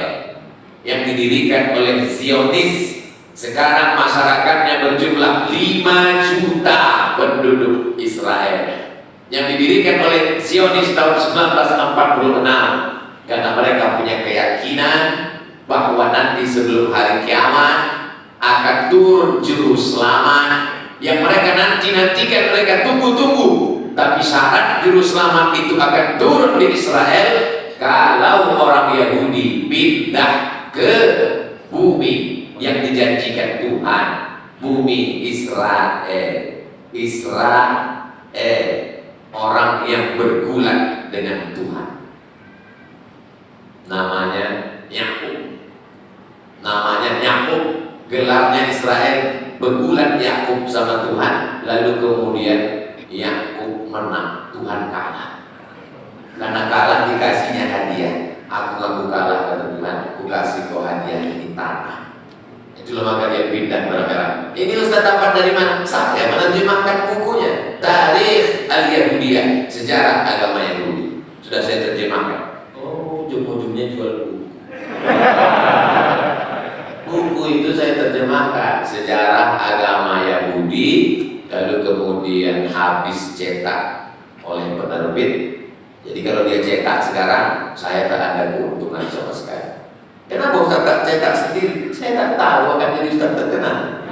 yang didirikan oleh Zionis. Sekarang masyarakatnya berjumlah 5 juta penduduk Israel yang didirikan oleh Zionis tahun 1946 karena mereka punya keyakinan bahwa nanti sebelum hari kiamat akan turun juru selamat yang mereka nantikan, mereka tunggu-tunggu. Tapi syarat juru selamat itu akan turun di Israel kalau orang Yahudi pindah ke bumi yang dijanjikan Tuhan, bumi Israel. Orang yang bergulat dengan Tuhan. Namanya Yakub, gelarnya Israel, bergulat Yakub sama Tuhan, lalu kemudian Yakub menang, Tuhan kalah. Karena kalah dikasihnya hadiah. Aku kalah kata Tuhan, aku kasih kau hadiah ini tanah. Itulah maka dia pindah merah-merah. Ini Ustaz dapat dari mana? Saya menerjemahkan bukunya Tarikh Al-Yahudiyah, sejarah agama Yahudi. Sudah saya terjemahkan. Oh, ujung-ujungnya jual buku. Buku itu saya terjemahkan sejarah agama Yahudi, lalu kemudian habis cetak oleh penerbit. Jadi kalau dia cetak sekarang, saya tak ada keuntungan sama sekali. Kenapa Ustaz tak cetak sendiri? Saya tak tahu akan jadi Ustaz terkenal.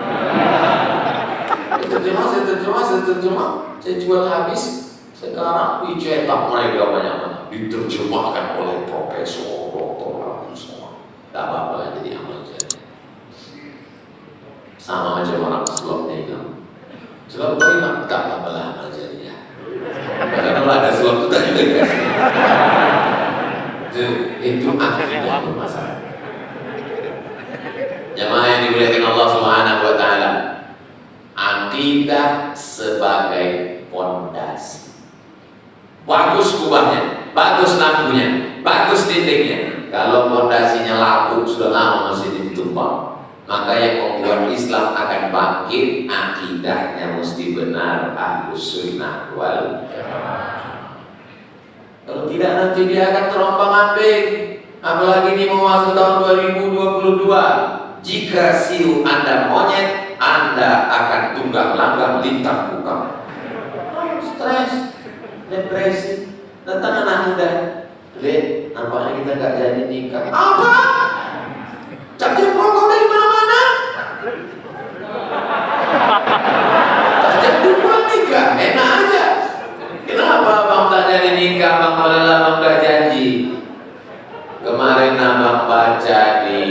Saya terjemah, saya jual habis. Sekarang dicetak mereka banyak-banyak, diterjemahkan oleh profesor, doktor, semua. Tak apa-apa jadi amal jadi. Sama macam orang slotnya itu. Slot bagaimana? Tak apa-apa amal jadi ya. Karena kalau ada slot itu tak juga dikasih. Itu akidah bermasalah. Jemaah yang dimuliakan Allah Subhanahu wa taala, akidah sebagai pondasi. Bagus kubahnya, bagus lampunya, bagus dindingnya. Kalau pondasinya lapuk sudah lama masih ditumpang, maka yang membuat Islam akan bangkit akidahnya mesti benar, Ahlus Sunnah wal Jamaah. Kalau tidak nanti dia akan terombang-ambing. Apalagi ini mau masuk tahun 2022. Jika siu Anda monyet, Anda akan tunggang langgang lintang buka. Stres, depresi, datang anak muda. Lihat, nampaknya kita gak jadi nikah. Apa? Cap jempol kau dari mana-mana? Tak jadi buat nikah, enak aja. Kenapa abang tak jadi nikah, abang malah abang gak janji? Kemarin abang baca di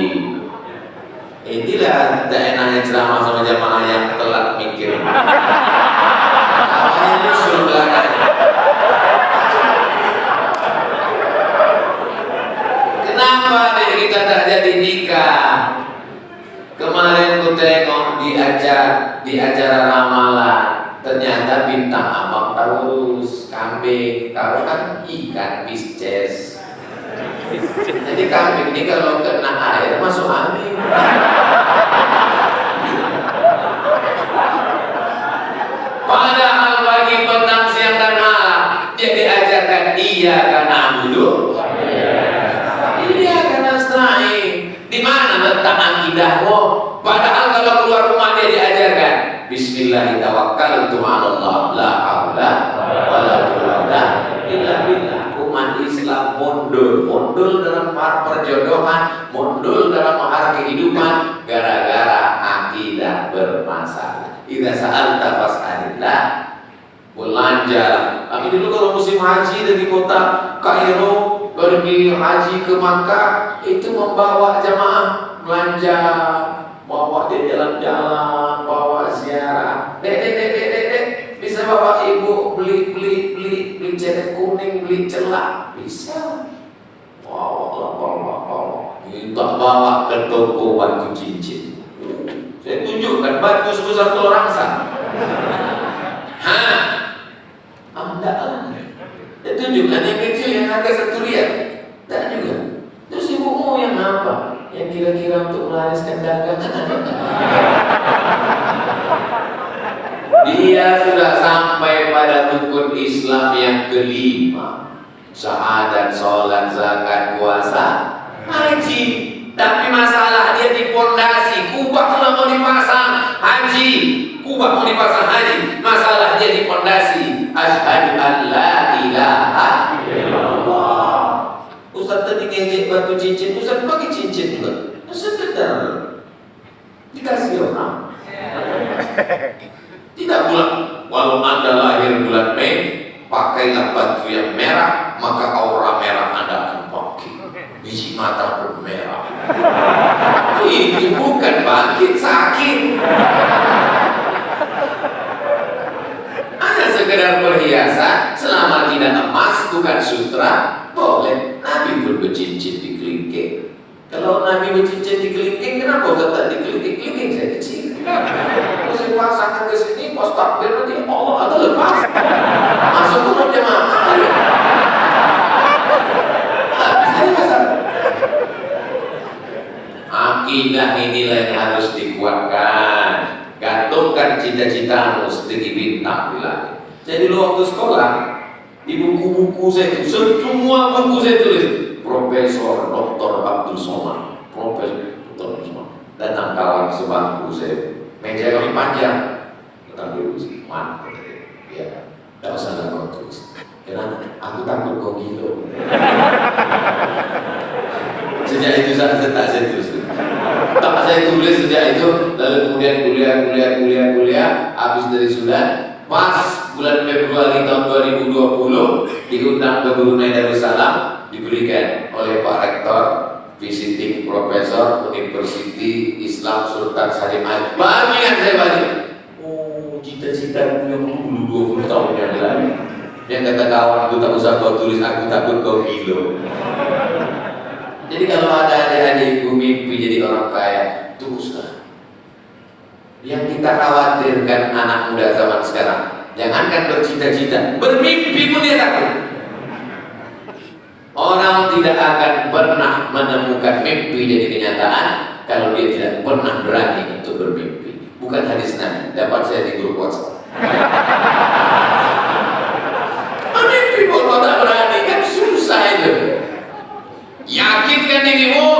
inilah tak enaknya ceramah sama jamaah yang telat mikir. Awalnya nyusul belakang. Kenapa kita tak jadi nikah? Kemarin ku tengok di acara ramalan, ternyata bintang abang Taurus, kambing, tahu kan ikan Pisces. Jadi kambing ini kalau kena air masuk angin. Padahal pagi, petang, siang dan malam dia diajarkan iya karena abudu, iya karena nasta'in. Di mana letak akidahmu? Padahal kalau keluar rumah dia diajarkan Bismillahirrahmanirrahim, Allah, la haula wala quwwata illa billah. Umat Islam mundur dalam perjodohan, mundur dalam arah kehidupan gara-gara akidah bermasalah. Idza sa'alta fas'alillah. Belanja. Tapi dulu kalau musim haji dari kota Kairo pergi haji ke Makkah, itu membawa jamaah belanja, bawa dia jalan-jalan, bawa ziarah. Dek, bisa bawa ibu beli ceret kuning, beli celak, bisa. Bawa. Kita bawa ke toko batu cincin. Saya tunjukkan batu sebesar telur angsa. Enggak lah. Saya tunjukkan yang kecil yang harga $1. Tak juga. Terus ibumu yang apa? Yang kira-kira untuk melariskan dagangan. Dia sudah sampai pada rukun Islam yang kelima. Syahadat, sholat, zakat, puasa, haji. Tapi masalah dia di pondasi. Kubah sudah mau dipasang haji. Kubah mau dipasang haji. Masalah dia di pondasi. Asyhadu an la ilaha illallah. Ustaz tadi ngejek batu cincin. Ustaz pakai cincin cincin juga. Sekedar dikasih orang. Tidak pula, walau Anda lahir bulan Mei, pakailah baju yang merah, maka aura merah Anda akan bangkit. Biji mata pun merah. Itu bukan bangkit, sakit. Hanya sekedar perhiasan, selama tidak emas, bukan sutra, boleh. Nabi pun bercincin di kelingking. Kalau Nabi bercincin di kelingking, kenapa Ustaz tak di kelingking? Kelingking saya kecil. Kalau saya pasangkan ke sini, pas takbir nanti Allah atau lepas. Masuk turun jemaah. Akidah inilah yang harus dikuatkan. Gantungkan cita-citamu setinggi bintang di langit. Jadi lu waktu sekolah, di buku-buku saya itu, semua buku saya tulis Profesor Dr. Abdul Somad, Profesor Dr. Abdul Somad. Datang kawan sebangku saya, meja kami panjang, datang dulu sih, mana? Ya, tidak usah kau tulis. Karena aku takut kau gila. Sejak itu saya tulis. Tak saya tulis sejak itu, lalu kemudian kuliah, habis dari Sudan, pas bulan Februari tahun 2020 diundang ke Brunei Darussalam, diberikan oleh Pak Rektor visiting profesor University Islam Sultan Salim Ali. Baru yang saya baca, oh cita-cita yang dulu 20 tahun yang lalu. Yang kata kawan itu tak usah kau tulis, aku takut kau gila. Jadi kalau ada adik-adikku mimpi jadi orang kaya, teruslah. Yang kita khawatirkan anak muda zaman sekarang, jangankan bercita-cita, bermimpi pun dia takut. Orang tidak akan pernah menemukan mimpi jadi kenyataan kalau dia tidak pernah berani untuk bermimpi. Bukan hadis Nabi, dapat saya di grup WhatsApp. Bermimpi kalau tak berani kan susah itu. Yakinkan dirimu,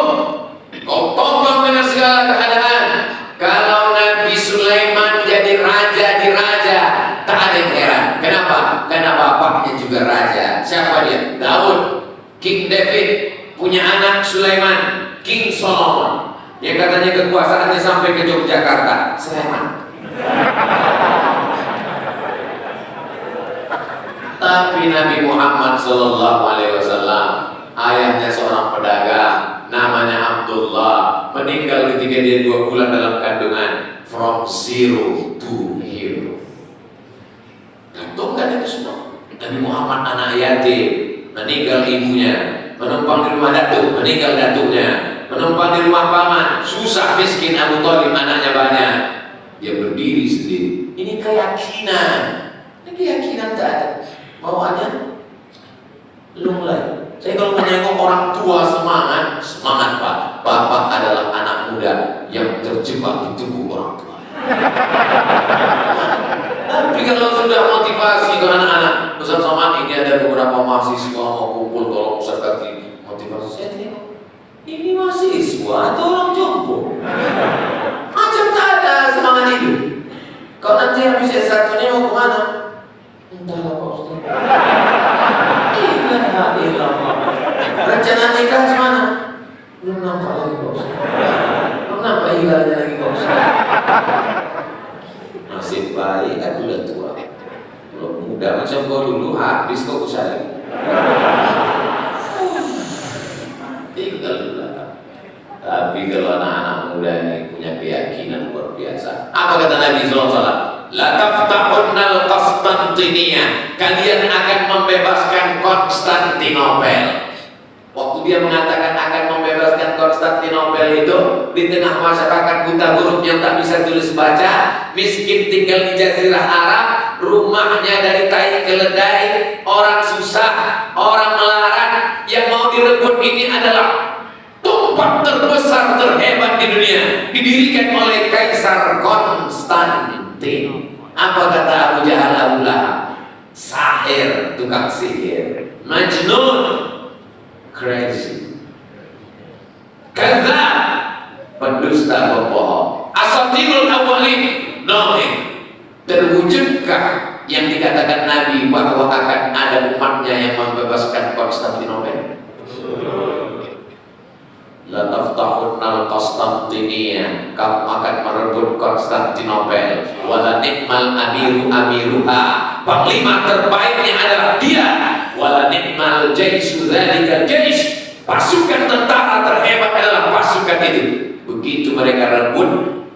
kau topang dengan segala keadaan. Kalau Nabi Sulaiman jadi raja di raja, tak ada yang heran. Kenapa? Karena bapaknya juga raja. Siapa dia? Daud. King David punya anak Sulaiman, King Solomon. Yang katanya kekuasaannya sampai ke Yogyakarta. Sulaiman. Tapi Nabi Muhammad SAW, ayahnya seorang pedagang, namanya Abdullah, meninggal ketika dia 2 bulan dalam kandungan. From zero to hero. Gantungkan itu semua. Nabi Muhammad anak yatim, meninggal ibunya, menumpang di rumah datuk, meninggal datuknya, menumpang di rumah paman, susah miskin Abu Thalib, anaknya banyak. Dia berdiri sendiri. Ini keyakinan. Ini keyakinan tak ada. Bawaannya lunglai. Saya kalau menengok orang tua semangat Pak. Bapak adalah anak muda yang terjebak di tubuh orang tua. Tapi kalau sudah motivasi ke anak-anak, Ustaz Somad, ini ada beberapa mahasiswa mau kumpul, tolong Ustaz kasih motivasi. Saya tengok, ini mahasiswa atau orang jompo? Macam tak ada semangat itu. Kalau nanti habis S1 nya mau kemana? Entahlah Pak Ustaz. Rencana nikah mana? Belum nampak lagi Pak Ustaz. Belum nampak hilalnya lagi Pak Ustaz. Nasib baik aku udah tua. Belum muda macam kau dulu, habis kau usaha lagi. Tinggal dulu. Tapi kalau anak-anak muda ini punya keyakinan luar biasa. Apa kata Nabi SAW? La taftahunnal Konstantinia, kalian akan membebaskan Konstantinopel. Waktu dia mengatakan akan membebaskan Konstantinopel itu, di tengah masyarakat buta huruf yang tak bisa tulis baca, miskin tinggal di Jazirah Arab, rumahnya dari tai keledai, orang susah, orang melarat, yang mau direbut ini adalah tempat terbesar terhebat di dunia, didirikan oleh Kaisar Konstantin. Apa kata Abu Jahal, Abu Lahab? Sahir, tukang sihir, Majnun, crazy, kadzab, pendusta, pembohong, asatirul awwalin, nohing. Terwujudkah yang dikatakan Nabi bahwa akan ada umatnya yang membebaskan Konstantinopel? La taftahunna al-Qastantiniyah, kamu akan merebut Konstantinopel. Wala ni'mal amiru amiruha, panglima terbaiknya adalah dia. Wala ni'mal jaishu dzalikal jais, pasukan tentara terhebat adalah pasukan itu. Begitu mereka rebut,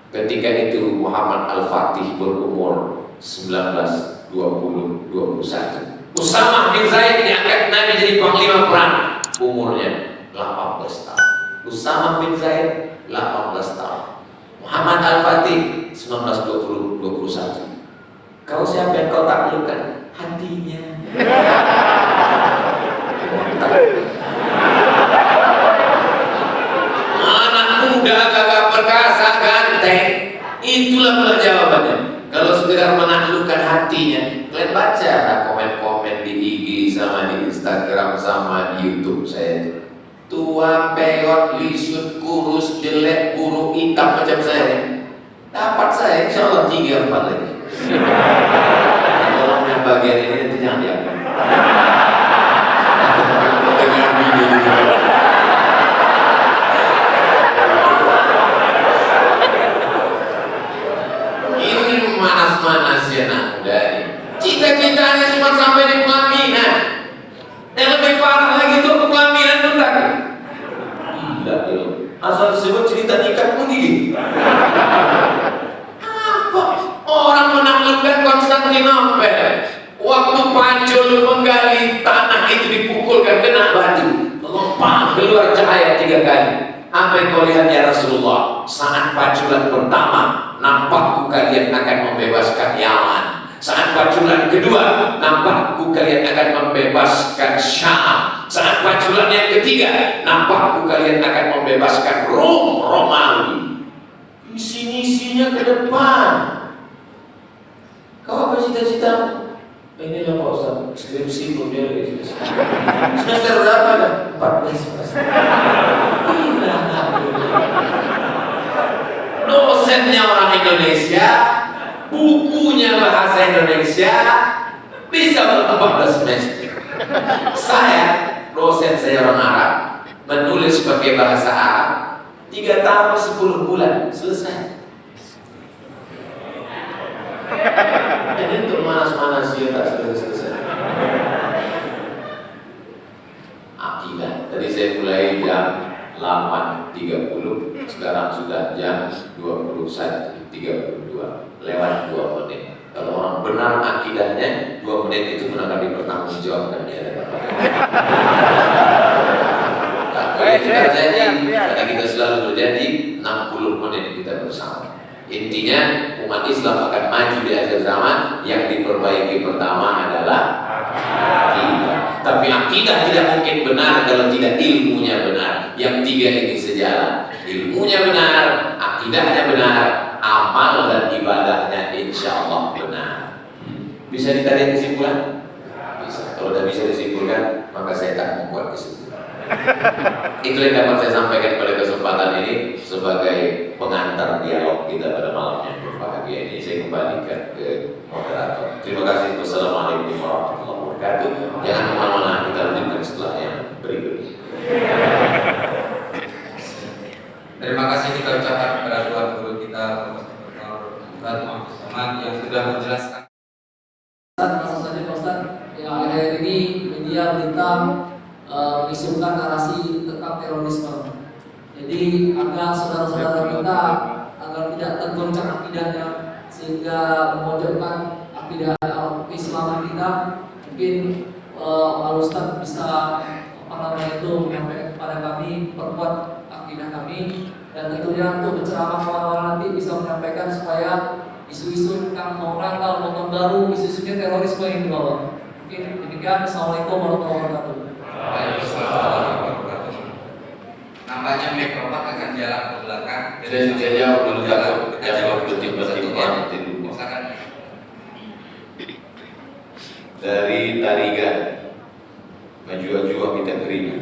ketika itu Muhammad Al-Fatih berumur 19, 20, 21. Usamah bin Zaid diangkat Nabi jadi panglima perang, umurnya 18 tahun. Usamah bin Zaid 18 tahun. Muhammad Al-Fatih 19, 20, 21. Kau siapa yang kau taklukkan? Hatinya. Anak muda gagah perkasa ganteng, itulah jawabannya. Kalau sekedar menaklukkan hatinya, kalian baca komen-komen di IG sama di Instagram sama di YouTube saya. Tua, peot, lisut, kurus, jelek, buruk, hitam macam saya. Dapat saya, insya Allah 3-4 lagi. Kalau yang bagian ini nanti jangan diambil. Ini manas-manas ya nak muda ini. Cita-citanya cuma sampai di pelaminan. Yang lebih parah lagi itu pelaminan tentang. Asal disebut cerita nikah pun gini. Apa? Orang menaklukkan Konstantinopel. Waktu Pancul menggali tanah itu dipukulkan kena batu, lempang keluar cahaya 3 kali. Apa yang kau lihat ya Rasulullah? Saat panculan pertama, nampakku kalian akan membebaskan Yaman. Saat panculan kedua, nampakku kalian akan membebaskan Syam. Saat panculan yang ketiga, nampakku kalian akan membebaskan Romawi. Isi-isinya ke depan. Kau apa cita-cita? Inilah Pak Ustaz, skripsi kemudian semester berapa dah? 14. Dosennya orang Indonesia, bukunya bahasa Indonesia, bisa 14 semester. Saya, dosen saya orang Arab, menulis pakai bahasa Arab 3 tahun 10 bulan selesai. Jadi untuk manas-manas dia tak selesai. Akidah. Tadi saya mulai jam 8.30, sekarang sudah jam 21.32, lewat 2 menit. Kalau orang benar akidahnya, 2 menit itu akan dipertanggungjawabkan di hadapan Allah. Kita janji, karena kita selalu berjanji 60 menit kita bersama. Intinya umat Islam akan maju di akhir zaman. Yang diperbaiki pertama adalah akidah. Tapi akidah tidak mungkin benar kalau tidak ilmunya benar. Yang 3 ini sejalan. Ilmunya benar, akidahnya benar, amal dan ibadahnya insya Allah benar. Bisa ditarik kesimpulan? Bisa. Kalau sudah bisa disimpulkan, maka saya tak membuat kesimpulan. Itu yang dapat saya sampaikan pada kesempatan ini sebagai pengantar dialog kita pada malam yang berbahagia ini. Saya kembalikan ke moderator. Terima kasih. Wassalamualaikum warahmatullahi wabarakatuh. Jangan kemana-mana, kita lanjutkan setelah yang berikut ini. Terima kasih kita ucapkan kepada dua guru kita, Profesor Muhammad Somad yang sudah menjelaskan. Langsung saja Pak Ustaz, ya akhir-akhir ini media berita mengisukan narasi tentang terorisme. Jadi agar saudara-saudara kita agar tidak tergoncang akidahnya sehingga memojokkan akidah keislaman kita, mungkin Pak Ustaz bisa menyampaikan kepada kami, perkuat akidah kami, dan tentunya untuk berceramah orang-orang nanti bisa menyampaikan supaya isu-isu tentang orang kalau tahun baru, isu-isunya terorisme yang dibawa. Mungkin demikian. Assalamualaikum warahmatullahi wabarakatuh. Nampaknya mikrofon akan jalan ke belakang. Saya jawab dulu Silakan. Dari Tarigan, Najwa kita terima.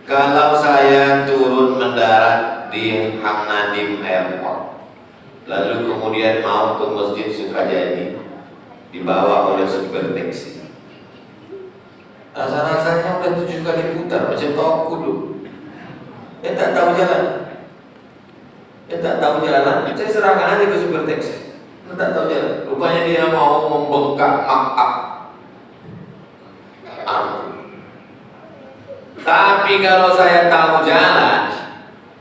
Kalau saya turun mendarat di Hamnadim Airport, lalu kemudian mau ke Masjid Sukajadi, dibawa oleh supir taksi. Rasa-rasanya udah 7 kali putar macam toko kudu. Dia tak tahu jalan. Saya serahkan aja ke supir taksi. Dia tak tahu jalan. Rupanya dia mau membengkak markup. Tapi kalau saya tahu jalan,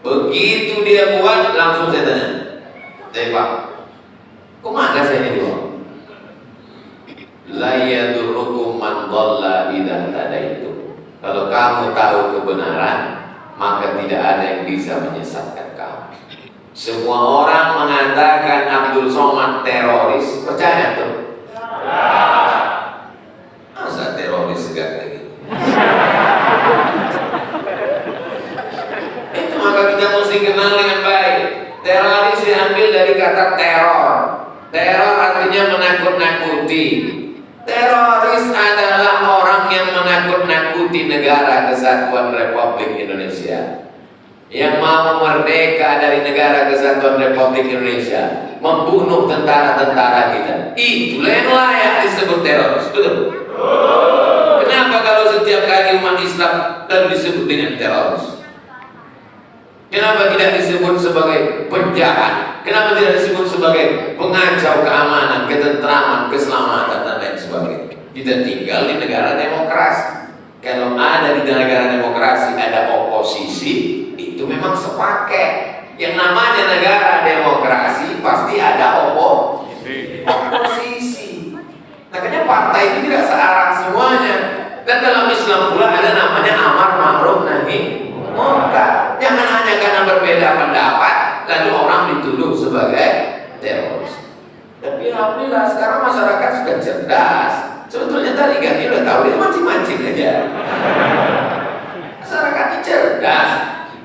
begitu dia buat langsung saya tanya, Pak, kemana saya ini doang? La yadurukum man dhalla idza tadaitu. Kalau kamu tahu kebenaran, maka tidak ada yang bisa menyesatkan kamu. Semua orang mengatakan Abdul Somad teroris, percaya tuh? Masa teroris gak kayak gitu? Itu maka kita mesti kenal dengan baik. Teroris diambil dari kata teror. Teror artinya menakut-nakuti. Teroris adalah orang yang menakut-nakuti negara kesatuan Republik Indonesia, yang mau merdeka dari negara kesatuan Republik Indonesia, membunuh tentara-tentara kita. Itulah yang layak disebut teroris, betul? Kenapa kalau setiap kali umat Islam lalu disebut dengan teroris? Kenapa tidak disebut sebagai penjahat? Kenapa tidak disebut sebagai pengacau keamanan, ketentraman, keselamatan, dan lain sebagainya? Kita tinggal di negara demokrasi. Kalau ada di negara demokrasi ada oposisi, itu memang sepaket. Yang namanya negara demokrasi pasti ada oposisi. Makanya partai itu tidak searah semuanya. Dan dalam Islam pula ada namanya amar ma'ruf nahi munkar. Jangan hanya karena berbeda pendapat lalu orang dituduh sebagai teroris. Tapi alhamdulillah sekarang masyarakat sudah cerdas. Sebetulnya tadi kan dia udah tahu, dia mancing-mancing aja. Masyarakatnya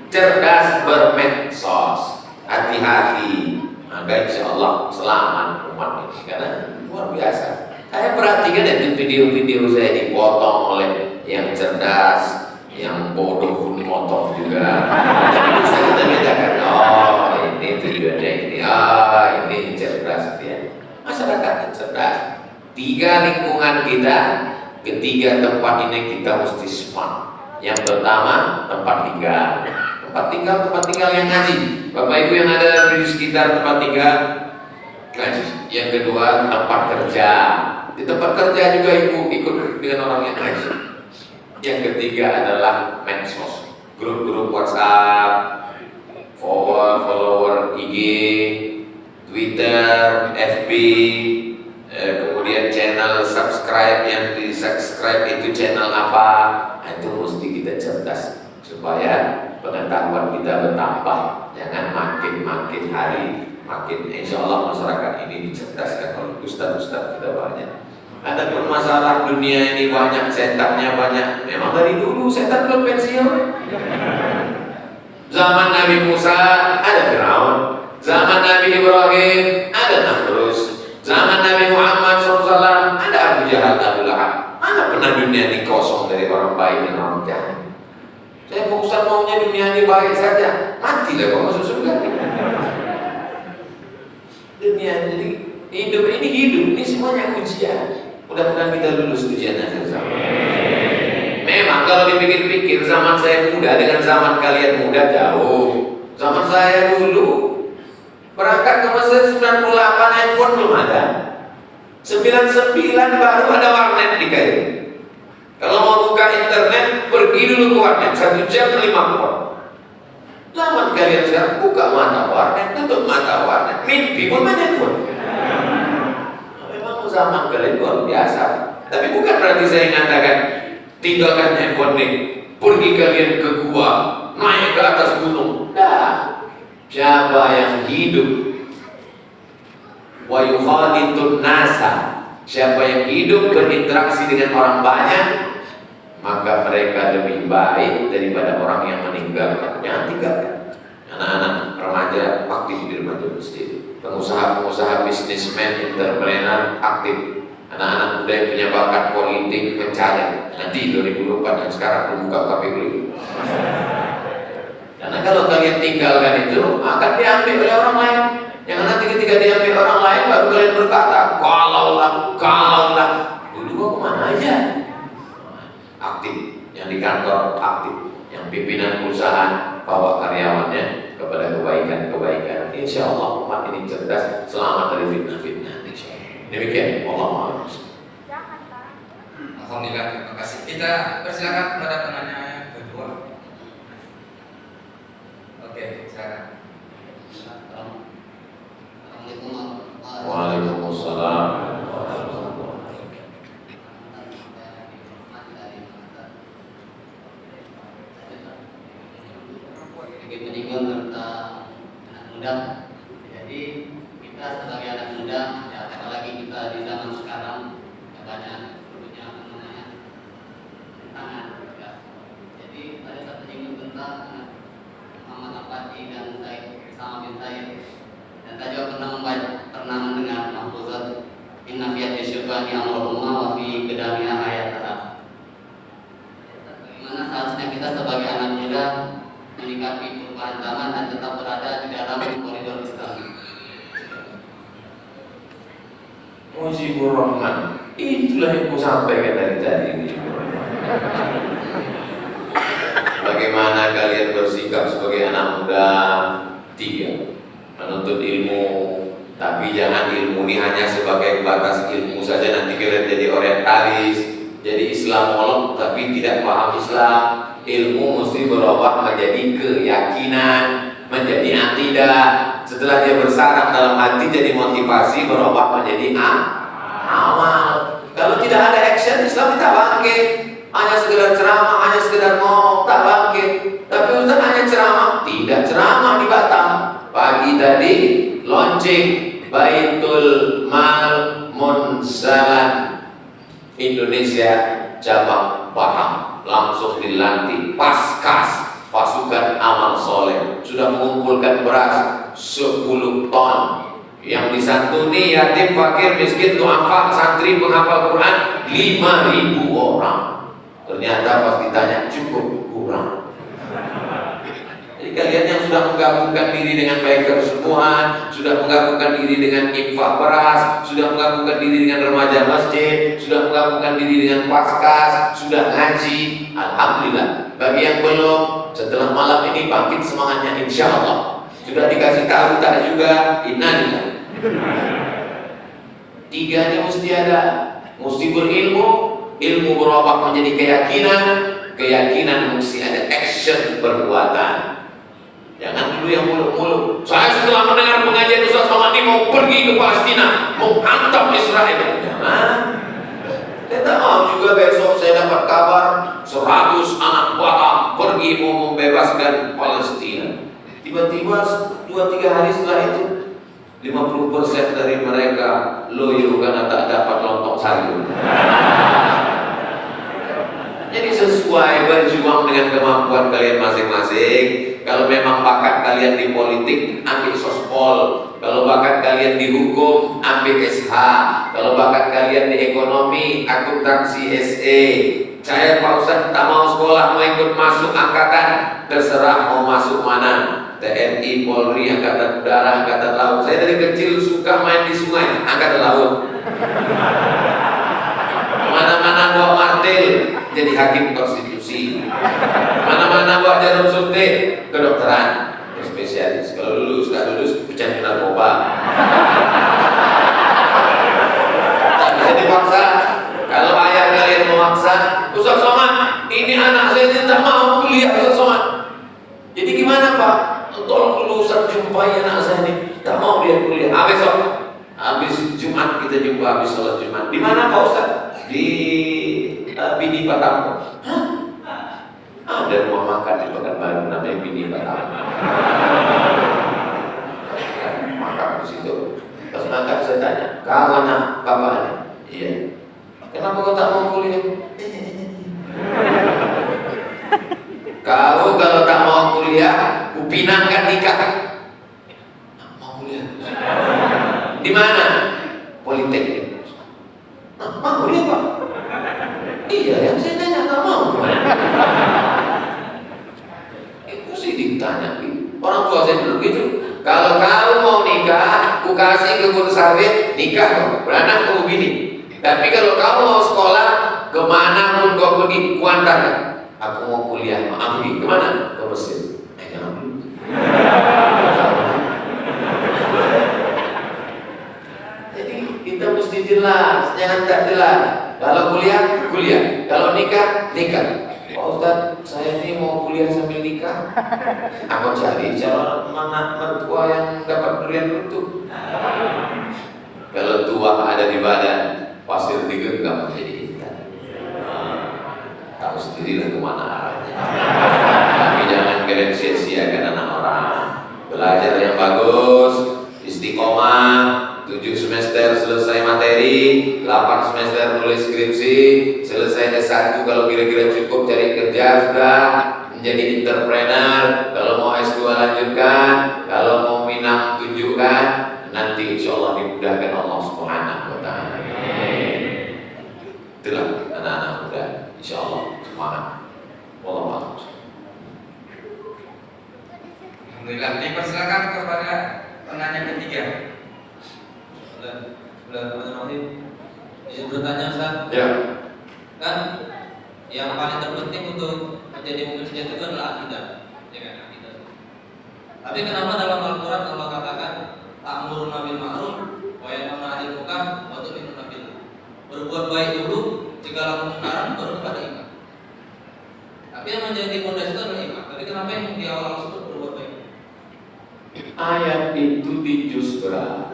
cerdas bermedsos. Hati-hati, maka insya Allah selamat umat ini karena luar biasa. Saya perhatikan itu video-video saya dipotong oleh yang cerdas, yang bodoh pun potong juga. Jadi bisa kita bedakan, oh ini tujuannya ini, ini cerdas dia. Masyarakatnya cerdas. 3 lingkungan kita, ketiga tempat ini kita mesti smart. Yang pertama tempat tinggal yang ngaji. Bapak Ibu yang ada di sekitar tempat tinggal ngaji. Yang kedua tempat kerja. Di tempat kerja juga ibu ikut dengan orang yang ngaji. Yang ketiga adalah medsos, grup-grup WhatsApp, follower IG, Twitter, FB, kemudian channel subscribe, yang di subscribe itu channel apa. Nah, itu mesti kita cerdas supaya pengetahuan kita bertambah. Jangan makin hari makin, insya Allah masyarakat ini dicerdaskan oleh ustaz-ustaz kita banyak. Ada pun masalah dunia ini banyak, setannya banyak. Memang dari dulu setan belum pensiun. Zaman Nabi Musa ada Firaun, zaman Nabi Ibrahim ada Namrus, zaman Nabi Muhammad SAW ada Abu Jahal, Abu Lahab. Mana pernah dunia ini kosong dari orang baik dan orang jahat? Saya Ustaz maunya dunia ini baik saja, matilah kok masuk surga. Dunia jadi hidup ini semuanya ujian. Mudah-mudahan kita lulus ujiannya sama. Memang kalau dipikir-pikir zaman saya muda dengan zaman kalian muda jauh. Zaman saya dulu berangkat ke Mesir 98 handphone belum ada. 99 baru ada warnet di Kairo. Kalau mau buka internet pergi dulu ke warnet 1 jam 5 pon. Zaman kalian sekarang buka mata warnet, tutup mata warnet, mimpi pun main handphone. Zaman kalian luar biasa. Tapi bukan berarti saya mengatakan tinggalkan handphone ini, pergi kalian ke gua, naik ke atas gunung. Nah, siapa yang hidup wa yukhalitun nasa, siapa yang hidup berinteraksi dengan orang banyak, maka mereka lebih baik daripada orang yang meninggalkan. Jangan tinggalkan. Anak-anak remaja aktif di remaja masjid, pengusaha-pengusaha, bisnismen, entrepreneur aktif, anak-anak muda yang punya bakat politik mencari. Nanti 2024 yang sekarang membuka KPU. Karena kalau kalian tinggalkan itu akan diambil oleh orang lain. Yang nanti ketika diambil orang lain baru kalian berkata, kalau lah, dulu gua kemana aja? yang di kantor aktif, yang pimpinan perusahaan bawa karyawannya kepada kebaikan-kebaikan. Insya Allah umat ini cerdas, selamat dari fitnah-fitnah. Demikian, Allah. Alhamdulillah, terima kasih. Kita persilakan kepada penanya yang kedua. Oke, silakan. Waalaikumsalam. Menyinggung tentang anak muda. Jadi kita sebagai anak muda, ya apalagi kita di zaman sekarang ya banyak punya tantangan. Ya. Jadi tadi saya menyinggung tentang Muhammad Al-Fatih dan Said Sama bin Said. Dan saya juga pernah mendengar mahfuzat Inna fiyat syubhani amrul ummah wa fi qidamiha ayatah. Bagaimana seharusnya kita sebagai anak muda menyikapi perubahan zaman dan tetap berada di dalam koridor Islam. Mujibur Rahman, itulah yang ku sampaikan dari tadi ini. Bagaimana kalian bersikap sebagai anak muda? 3. Menuntut ilmu, tapi jangan ilmu ini hanya sebagai batas ilmu saja, nanti kalian jadi orientalis, jadi Islamolog tapi tidak paham Islam. Ilmu mesti berubah menjadi keyakinan, menjadi akidah. Setelah dia bersarang dalam hati, jadi motivasi, berubah menjadi amal. Kalau tidak ada action, Islam tidak bangkit. Hanya sekedar ceramah, hanya sekedar ngomong, tak bangkit. Tapi Ustaz hanya ceramah, tidak ceramah di Batam. Pagi tadi launching Baitul Mal Munzalan Indonesia cabang Pahang, langsung dilantik Paskas pasukan amal soleh, sudah mengumpulkan beras 10 ton yang disantuni yatim, fakir, miskin, duafa, santri, penghafal Quran 5.000 orang. Ternyata pas ditanya cukup, kurang. Jadi kalian yang sudah menggabungkan diri dengan baik kesembuhan, sudah menggabungkan diri dengan infak beras, sudah menggabungkan diri dengan remaja masjid, sudah menggabungkan diri dengan paskas, sudah ngaji, alhamdulillah. Bagi yang belum, setelah malam ini bangkit semangatnya, insya Allah. Sudah dikasih tahu tak juga, innalillah. 3 ini mesti ada, mesti berilmu, ilmu berubah menjadi keyakinan, keyakinan mesti ada action, perbuatan. Jangan dulu yang muluk-muluk. Saya setelah mendengar pengajian Ustaz Somad ini mau pergi ke Palestina, mau hantam Israel. Jangan. Saya tak mau juga besok saya dapat kabar 100 anak Batam pergi mau membebaskan Palestina. Tiba-tiba 2-3 hari setelah itu 50% dari mereka loyo karena tak dapat lontong sayur. Jadi sesuai, berjuang dengan kemampuan kalian masing-masing. Kalau memang bakat kalian di politik, ambil sospol. Kalau bakat kalian di hukum, ambil SH. Kalau bakat kalian di ekonomi, akuntansi SE. Saya Pak Ustaz tak mau sekolah, mau ikut masuk angkatan, terserah mau masuk mana. TNI, Polri, Angkatan Udara, Angkatan Laut. Saya dari kecil suka main di sungai, Angkatan Laut. Mana-mana bawa martil, jadi hakim konstitusi. Mana-mana bawa jarum suntik, kedokteran, spesialis. Kalau lulus, nggak lulus, pecandu narkoba. Tak bisa dipaksa. Kalau ayah kalian memaksa, Ustaz Somad, ini anak saya tidak mau kuliah, Ustaz Somad. Jadi gimana Pak? Tolong dulu Ustaz jumpai anak saya ini, tak mau dia kuliah. Besok, habis Jumat kita jumpa, habis sholat Jumat. Di mana Pak Ustaz? Di Bini Batam. Ada rumah makan di Pekanbaru namanya Bini Batam. Makan di situ. Pas makan saya tanya, kau anak bapaknya? Iya. Kenapa kau tak mau kuliah? Kau kalau tak mau kuliah, kupinangkan nikah. Mau kuliah? Di mana? Politeknik. Mau kuliah Pak? Iya, yang saya tanya tak mau. Itu sih ditanya. Orang tua saya dulu gitu. Kalau kau mau nikah, ku kasih kebun sawit, nikah beranak kamu bini. Tapi kalau kau mau sekolah, kemana pun kau pergi, ku antarkan. Aku mau kuliah, maaf nih, kemana? Ke Mesir. Jangan dulu. Jadi kita mesti jelas, jangan tak jelas. Kalau kuliah, kuliah. Kalau nikah, nikah. Pak Ustadz, saya ini mau kuliah sambil nikah. Aku cari calon mana mertua yang dapat durian runtuh. Kalau tua ada di badan, pasir digenggam menjadi intan. Tahu sendirilah kemana arahnya. Tapi jangan kalian sia-siakan anak orang. Belajar yang bagus, istiqomah, 7 semester selesai materi, 8 semester nulis skripsi, selesai S1 kalau kira-kira cukup cari kerja sudah, menjadi entrepreneur. Kalau mau S2 lanjutkan, kalau mau minang tunjukkan, nanti insya Allah dimudahkan Allah Subhanahu wa ta'ala. Itulah anak-anak muda, insya Allah semangat. Wallahu a'lam. Alhamdulillah, dipersilakan kepada penanya ketiga. Bismillahirrahmanirrahim. Izin bertanya Ustaz. Ya. Kan yang paling terpenting untuk menjadi mukmin sejati itu adalah akidah, ya kan, akidah. Tapi kenapa dalam Al-Quran Allah katakan ta'muruna bil ma'ruf wa yanhauna 'anil munkar wa tu'minuna billah. Berbuat baik dulu, segala kemungkaran baru kepada iman. Tapi yang menjadi pondasi itu adalah iman. Tapi kenapa yang di awal itu berbuat baik? Ayat itu di juz berapa?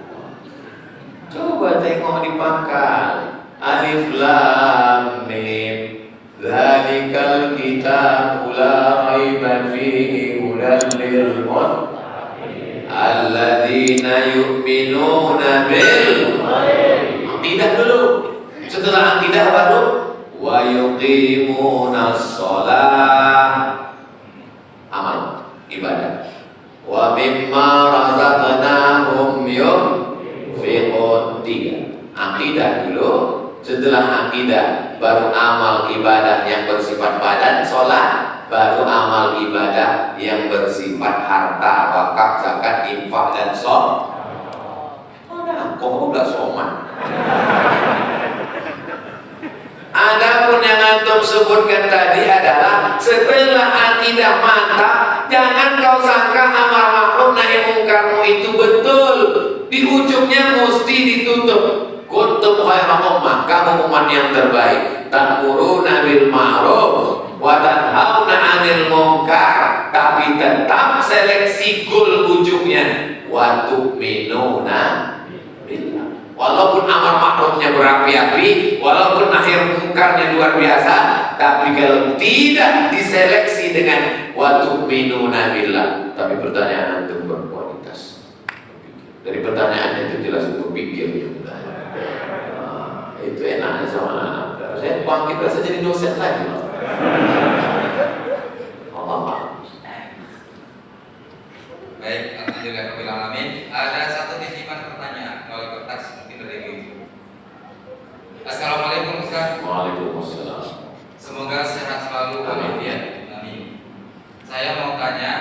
Coba tengok di pangkal. Alif lam mim. Dzalikal kitabu la raiba fihi hudan lil muttaqin alladzina yu'minuna bil aqidah dulu. Setelah aqidah baru wa yuqimunas shalah, amal ibadah. Wa mimma razaqnahum yunfiqun. 3. Akidah dulu, setelah akidah baru amal ibadah yang bersifat badan, sholat, baru amal ibadah yang bersifat harta, wakaf, zakat, infak dan sholat. Kok udah soman? Adapun yang antum sebutkan tadi adalah setelah akidah mantap, jangan kau sangka amar ma'ruf nahi mungkarmu itu betul. Di ujungnya mesti ditutup. Kuntum khairan ummah, kamu umat yang terbaik. Ta'muruna bil ma'ruf wa tanhauna 'anil munkar. Tapi tetap seleksi goal ujungnya. Wa tu'minuna billah. Walaupun amar ma'rufnya berapi-api, walaupun akhir mungkarnya luar biasa, tapi kalau tidak diseleksi dengan wa tu'minuna billah. Tapi pertanyaan antum berkualitas. Dari pertanyaannya itu jelas untuk pikirnya. Itu enaknya sama anak-anak. Saya bangkit rasa jadi dosen lagi. Allah. Baik, alhamdulillah rabbil alamin. Ada satu titipan pertanyaan kalau kertas mungkin dari ibu. Assalamualaikum Ustaz. Waalaikumsalam. Semoga sehat selalu walafiat. Amin. Saya mau tanya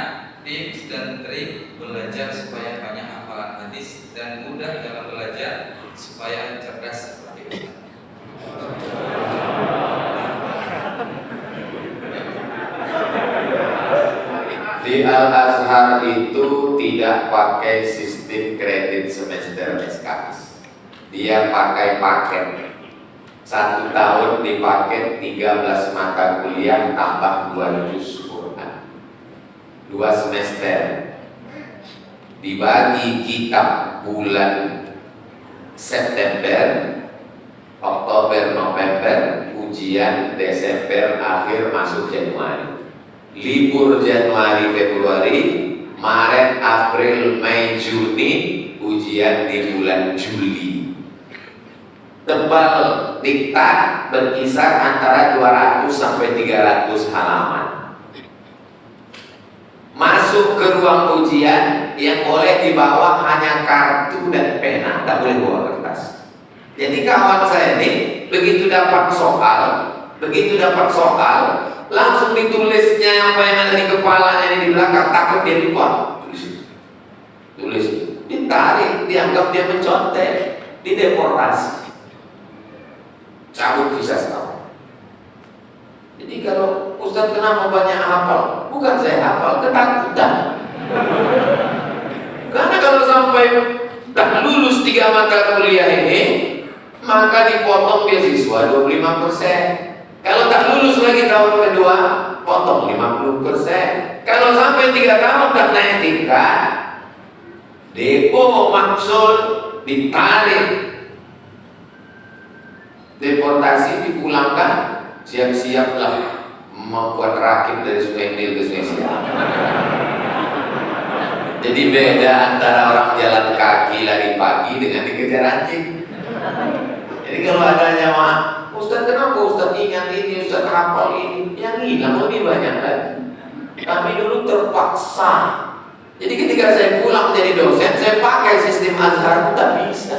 tips dan trik belajar supaya banyak hafalan hadis dan mudah dalam belajar supaya cerdas seperti Ustaz. Di Al-Azhar itu tidak pakai sistem kredit semester SKS. Dia pakai paket. 1 tahun dipaket 13 mata kuliah tambah 2 juz Quran. 2 semester. Dibagi kitab bulan September, Oktober, November, ujian Desember, akhir masuk Januari. Libur Januari, Februari, Maret, April, Mei, Juni, ujian di bulan Juli. Tebal diktat berkisar antara 200 sampai 300 halaman. Masuk ke ruang ujian yang boleh dibawa hanya kartu dan pena, tak boleh bawa kertas. Jadi kawan saya ini begitu dapat soal, langsung ditulisnya apa yang ada di kepalanya ini di belakang, takut dia lupa. Tulis, ditarik, dianggap dia mencontek, dideportasi, cabut visa setahun. Jadi kalau Ustaz kenapa banyak hafal? Bukan saya hafal, ketakutan. Karena kalau sampai tak lulus 3 mata kuliah ini, maka dipotong beasiswa 25%. Kalau tak lulus lagi tahun kedua, potong 50%. Kalau sampai 3 tahun tak naik tingkat, depo maksud ditarik, deportasi, dipulangkan, siap-siaplah membuat rakit dari Sungai Nil ke Sungai Siam. Jadi beda antara orang jalan kaki lari pagi dengan dikejar anjing. Jadi kalau ada jamaah, Ustaz kenapa Ustaz ingat ini, Ustaz hafal ini, yang hilang lebih banyak lagi. Kami dulu terpaksa. Jadi ketika saya pulang menjadi dosen, saya pakai sistem Azhar, tak bisa.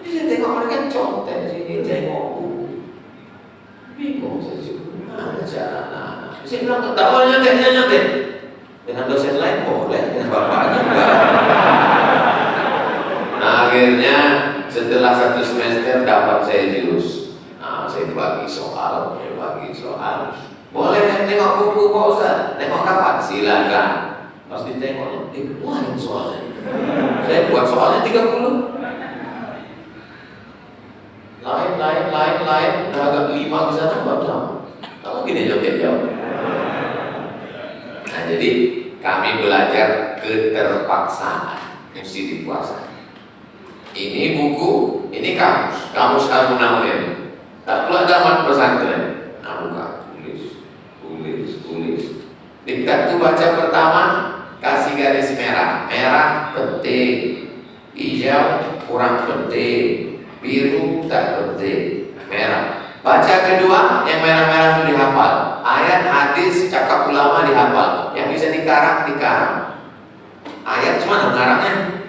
Jadi saya tengok mereka contek sini, tengok bingung saya juga. Mana cara anak-anak? Saya bilang ketawa nyantek. Dengan dosen lain boleh, dengan bapaknya enggak. Nah akhirnya setelah 1 semester dapat saya jurus. Nah saya bagi soal. Boleh tengok buku Pak Ustaz? Tengok kapan? Silakan. Pas ditengoknya, lain soalnya. Saya buat soalnya 30. Lain. Udah agak 5 ke sana baca. Tak mungkin dia jawab. Nah jadi kami belajar keterpaksaan, mesti dipuasai. Ini buku, ini kamus Al-Munawwir. Tak pula dapat pesantren. Nah buka, tulis. Diktat tu baca pertama, kasih garis merah. Merah penting, hijau kurang penting, biru tak penting, merah. Baca kedua, yang merah-merah itu dihafal. Ayat, hadis, cakap ulama dihafal. Yang bisa dikarang. Ayat cuma ngarangnya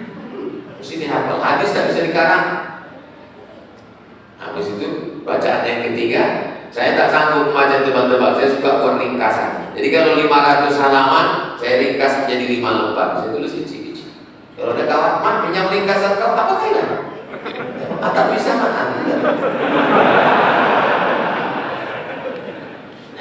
mesti dihafal. Hadis tak bisa dikarang. Habis itu bacaan yang ketiga, saya tak sanggup membaca tebal-tebal. Saya suka buat ringkasan. Jadi kalau 500 halaman, saya ringkas menjadi 5 lembar. Saya tulis kecil-kecil. Kalau ada kawan, "Man, pinjam ringkasan kau, apa kailan?" Tak bisa mana.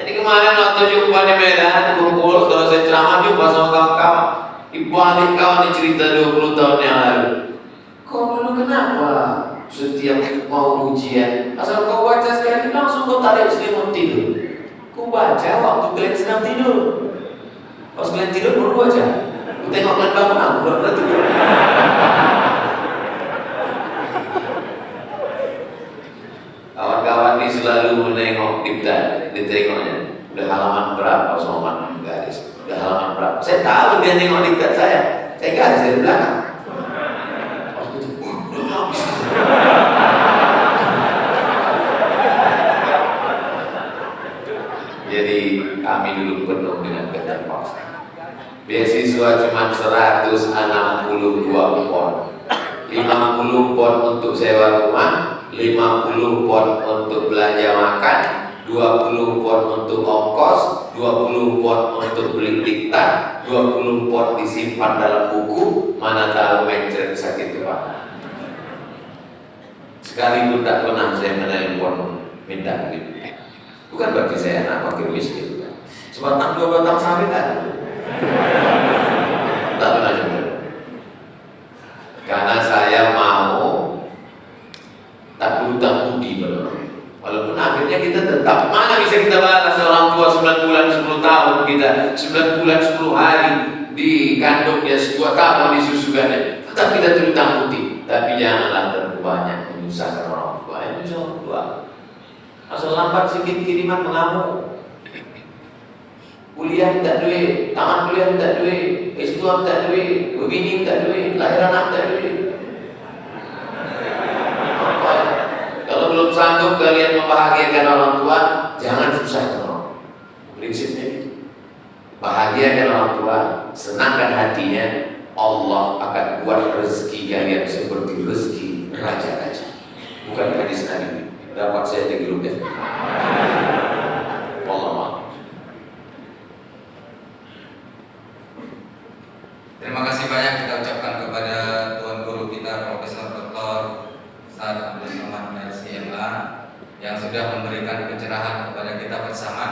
Jadi kemarin waktu jumpa di Medan, kumpul, kalau saya ceramah jumpa sama kawan-kawan, dibalik kawan ini cerita 20 tahun yang lalu. Kau dulu kenapa setiap mau ujian, asal kau baca sekali langsung kau tarik selimut tidur? Kau baca waktu kalian sedang tidur. Pas kalian tidur baru baca. Kau tengok kalian bangun, aku benar-benar tidur. Kawan-kawan ini selalu menengok ditengoknya. Udah halaman berapa sama garis? Udah halaman berapa? Saya tahu dia nengok diktat saya garis dari belakang. Jadi kami dulu penuh dengan keterpaksaan. Beasiswa cuma 162 pon. 50 pon untuk sewa rumah, 50 pon untuk belanja makan, 20 pon untuk ongkos, 20 pon untuk beli diktat, 20 pon disimpan dalam buku, mana tahu mencret sakit kepala. Sekalipun tak pernah saya menelpon minta duit. Bukan berarti saya anak fakir miskin. Sebatang 2 batang sawit ada. Tak pernah juga. Karena saya mau tak berhutang budi pada orang. Walaupun akhirnya kita tetap, mana bisa kita balas orang tua 9 bulan 10 tahun kita, 9 bulan 10 hari dikandung dia 2 tahun disusukannya, tetap kita berhutang budi. Tapi janganlah terlalu banyak menyusahkan orang tua. Itu orang tua. Asal lambat sikit kiriman mengamuk. Kuliah tak duit, tamat kuliah tak duit, S2 tak duit, begini tak duit, lahir anak tak duit. Apa? Kalau belum sanggup kalian membahagiakan orang tua, jangan susahkan orang. Prinsipnya bahagiakan orang tua, senangkan hatinya, Allah akan buat rezeki kalian seperti rezeki raja-raja. Bukan hadis Nabi. Dapat saya di grup ya. Allah. Terima kasih banyak kita ucapkan kepada Tuan Guru kita Profesor Dr. Ustaz Abdul Somad dari CMA yang sudah memberikan pencerahan kepada kita bersama.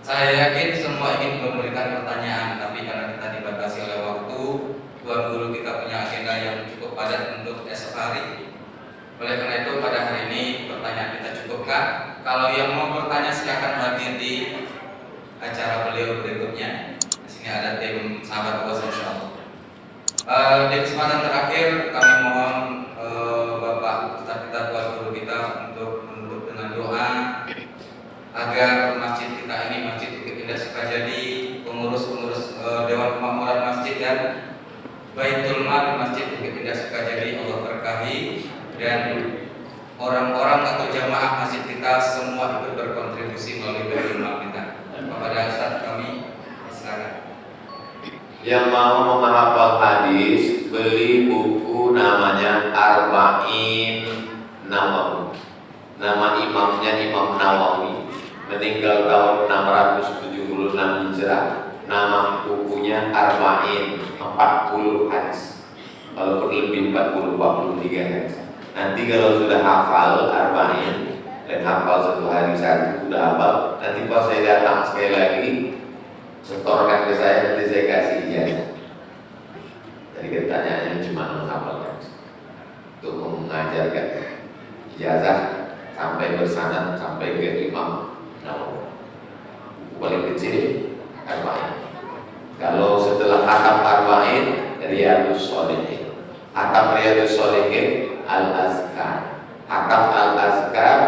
Saya tadi semua ingin memberikan pertanyaan, tapi karena kita dibatasi oleh waktu, Tuan Guru kita punya agenda yang cukup padat untuk esok hari. Oleh karena itu pada hari ini pertanyaan kita cukupkan. Kalau yang mau bertanya silakan hadir di acara beliau berikutnya. Di sini ada tim sahabat bos insyaallah. Di kesempatan terakhir kami mohon Bapak Ustaz kita, Tuan Guru kita untuk menutup dengan doa agar masjid kita ini, Masjid Bukit Indah Sukajadi, pengurus-pengurus Dewan Kemakmuran Masjid dan Baitul Mal Masjid Bukit Indah Sukajadi Allah berkahi, dan orang-orang atau jamaah masjid kita semua ikut berkontribusi melalui Baitul Mal kita. Kepada Ustaz kami silakan. Yang mau menghafal hadis, beli buku namanya Arba'in Nawawi. Nama imamnya Imam Nawawi, meninggal tahun 676 Hijrah. Nama bukunya Arba'in, 40 hadis. Kalau perlu lebih 40, 43 hadis. Nanti kalau sudah hafal Arba'in dan hafal satu hari satu, sudah hafal, nanti pas saya datang sekali lagi, setorkan ke saya, nanti saya kasih ijazah. Jadi pertanyaannya cuma menghafalkan untuk mengajarkan ijazah sampai bersanad sampai ke Imam Nawawi. Paling kecil Arba'in. Kalau setelah hatam Arba'in, Riyadhus Shalihin. Hatam Riyadhus Shalihin Al-Azkar. Hatam Al-Azkar,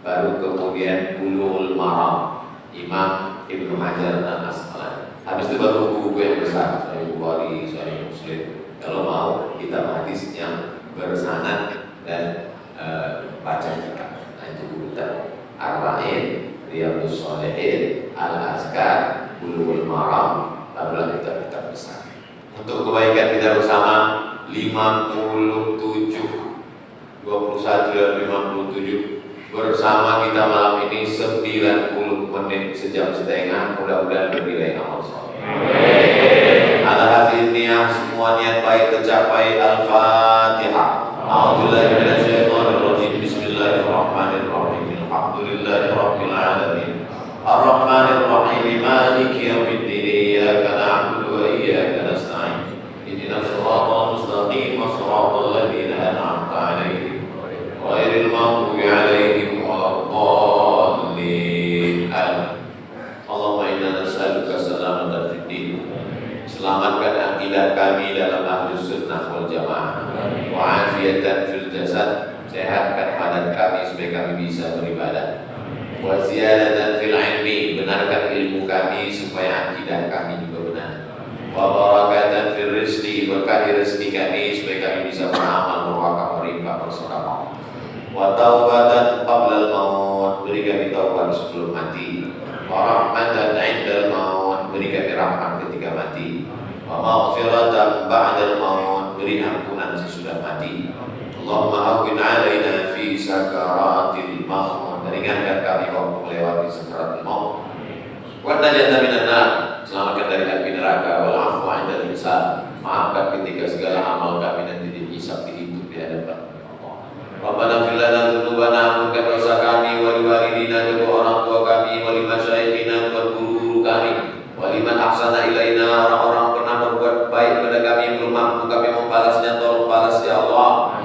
baru kemudian Bulughul Maram Imam Ibnu Hajar Al-Asqalani. Habis itu baru buku yang besar, Sahih Bukhari, Sahih Muslim. Kalau mau kita hadis yang bersanad dan baca kitab. Nah itu buku kita. Arba'in, Riyadhus Shalihin, Al-Azkar, Bulughul Maram, barulah kitab-kitab besar. Untuk kebaikan kita bersama 57 21 dan 57 bersama kita malam ini 90 menit sejam setengah, mudah-mudahan bernilai amal soleh. Ala hadhihi niyah, semua niat baik tercapai. Al-Fatihah. A'udzubillahi minasyaitonir rajim. Bismillahirrahmanirrahim. Alhamdulillahirabbil alamin. Ar-Rahmanir Rahim. Maliki yaumiddin. Iyyaka na'budu wa iyyaka nasta'in. Ihdinas siratal mustaqim. Shiratal ladzina an'amta 'alaihim ghairil maghdubi 'alaihim waladdallin. Allahumma inna nas'aluka salamatan fid din. Selamatkan akidah kami dalam Ahlus Sunnah wal Jamaah. Wa afiyatan fil jasad. Sehatkan badan kami supaya kami bisa beribadah. Wa ziyadatan fil ilmi. Benarkan ilmu kami supaya akidah kami juga benar. Wa barakatan fil rizqi. Berkahi rezeki kami supaya kami bisa beramal, berwakaf, beribadah, bersedekah. Wa taubatan qablal maut. Beri kami taubat sebelum mati. Wa rahmatan 'indal maut. Beri kami rahmat ketika mati. Wa maghfiratan ba'dal maut. Beri ampunan sesudah mati. Allahumma hawwin 'alaina fi sakaratil maut. Ringankan kami waktu melewati sakaratul maut. Wa najatan minan nar. Selamatkan dari api neraka. Wal 'afwa 'indal hisab. Maafkan ketika segala amal kami nanti dihisab, dihitung di hadapan Allah. Rabbana fil lana dzunubana, ampunkan dosa kami, wa liwalidina, kedua orang tua kami, wa limasyayikhina, buat guru-guru kami, wa liman ahsana ilaina, orang-orang pernah berbuat baik pada kami, belum mampu kami membalasnya, tolong balas ya Allah.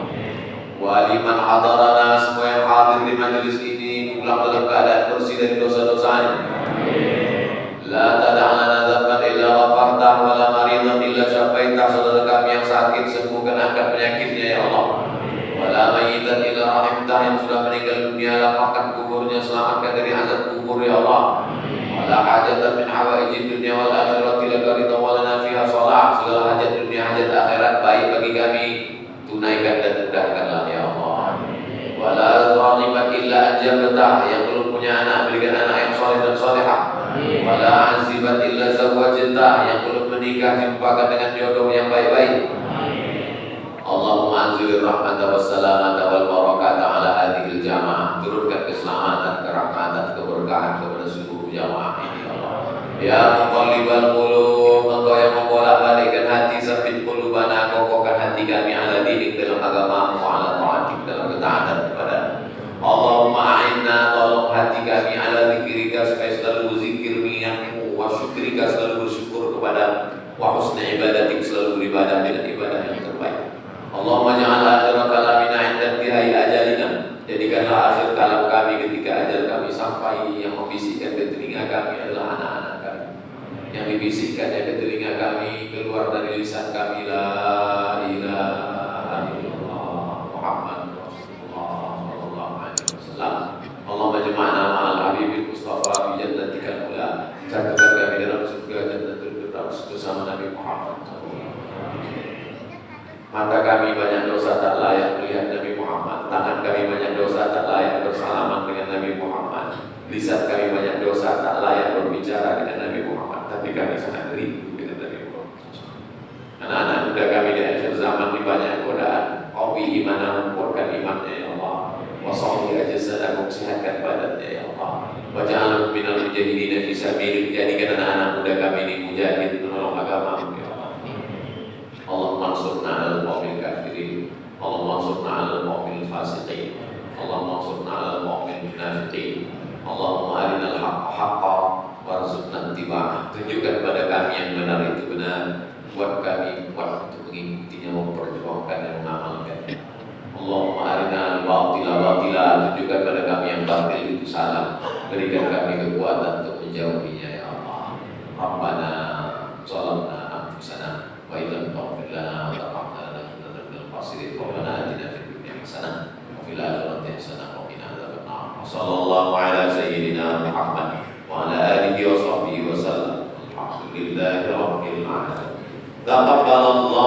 Wa liman hadarana, semua yang hadir di majelis ini pulang dalam keadaan bersih dari dosa-dosanya. La tada'lana dzamban illa ghafartah, wa la maridan illa syafaitah. Saudara kami yang sakit sembuhkan, angkat penyakitnya ya Allah. Wala mayyitan illa rahimtah, yang sudah meninggal dunia lapangkan kuburnya, selamatkan dari azab kubur ya Allah. Wala hajatan min hawaijid dunya wal akhirati laka ridha wa lana fiha shalah. Segala hajat dunia, hajat akhirat baik bagi kami, tunaikan dan mudahkanlah ya Allah. Wala zaliman illa anjabtah, yang belum punya anak berikan anak yang saleh dan salihah. Wala azibat illa zawwajtah, yang belum menikah jumpakan dengan jodoh yang baik-baik. Allahumma anzil rahmata wassalamata wal barakata ala hadhil jamaah. Turunkan keselamatan, kerahmatan, keberkahan kepada seluruh jamaah ini ya Allah. Ya muqallibal qulub, Engkau yang membolak-balikkan hati, sabbit qulubana, kokohkan hati kami ala dinik, dalam agamamu, ala ta'atik, dalam ketaatan kepada Allahumma a'inna, tolong hati kami ala zikrika supaya selalu zikirmu yang beribadah dengan ibadah yang terbaik. Allahumma ja'al akhir kalamina 'inda intihai ajalina. Jadikanlah akhir kalam kami ketika ajal kami sampai. Yang membisikkan ke telinga kami adalah anak-anak kami. Yang dibisikkannya ke telinga kami keluar dari lisan kami, la ilaha illallah Muhammad Rasulullah sallallahu alaihi wasallam. Allahumma jama'na ma'al habibil Mustafa fi jannatikal ula. Satukan kami dalam surga Jannatul Firdaus bersama Nabi Muhammad sallallahu alaihi wasallam. Mata kami banyak dosa tak layak melihat Nabi Muhammad. Tangan kami banyak dosa tak layak bersalaman dengan Nabi Muhammad. Lisan kami banyak dosa tak layak berbicara dengan Nabi Muhammad. Tapi kami sangat rindu dengan Nabi Muhammad. Anak-anak muda kami di akhir zaman ini banyak godaan. Qawi imanahum, kuatkan imannya ya Allah. Wasahhi ajsadahum, sehatkan badannya ya Allah. Waj'alhum minal mujahidin fi sabilik. Jadikan anak-anak muda kami ini mujahid menolong agama ya Allah. Allahumma ansurna 'alal qawmil kafirin. Allahumma ansurna 'alal qawmil fasiqin. Allahumma ansurna 'alal qawmil munafiqin. Allahumma arinal haqqa haqqan warzuqna ittiba'ah. Tunjukkan pada kami yang benar itu benar. Buat kami kuat untuk mengikutinya, memperjuangkan dan mengamalkan. Allahumma arinal batila batila. Tunjukkan pada kami yang batil itu salah. Berikan kami kekuatan untuk menjauhinya ya Allah. Rabbana zalamna anfusana wa illam taghfir lana wa tarhamna lanakunanna minal khasirin. Rabbana atina fid dunya hasanah wa fil akhirati hasanah wa qina adzabannar. Sallallahu ala sayyidina Muhammad wa ala alihi wa sahbihi wa sallam. Alhamdulillahi rabbil alamin. Taqabbalallahu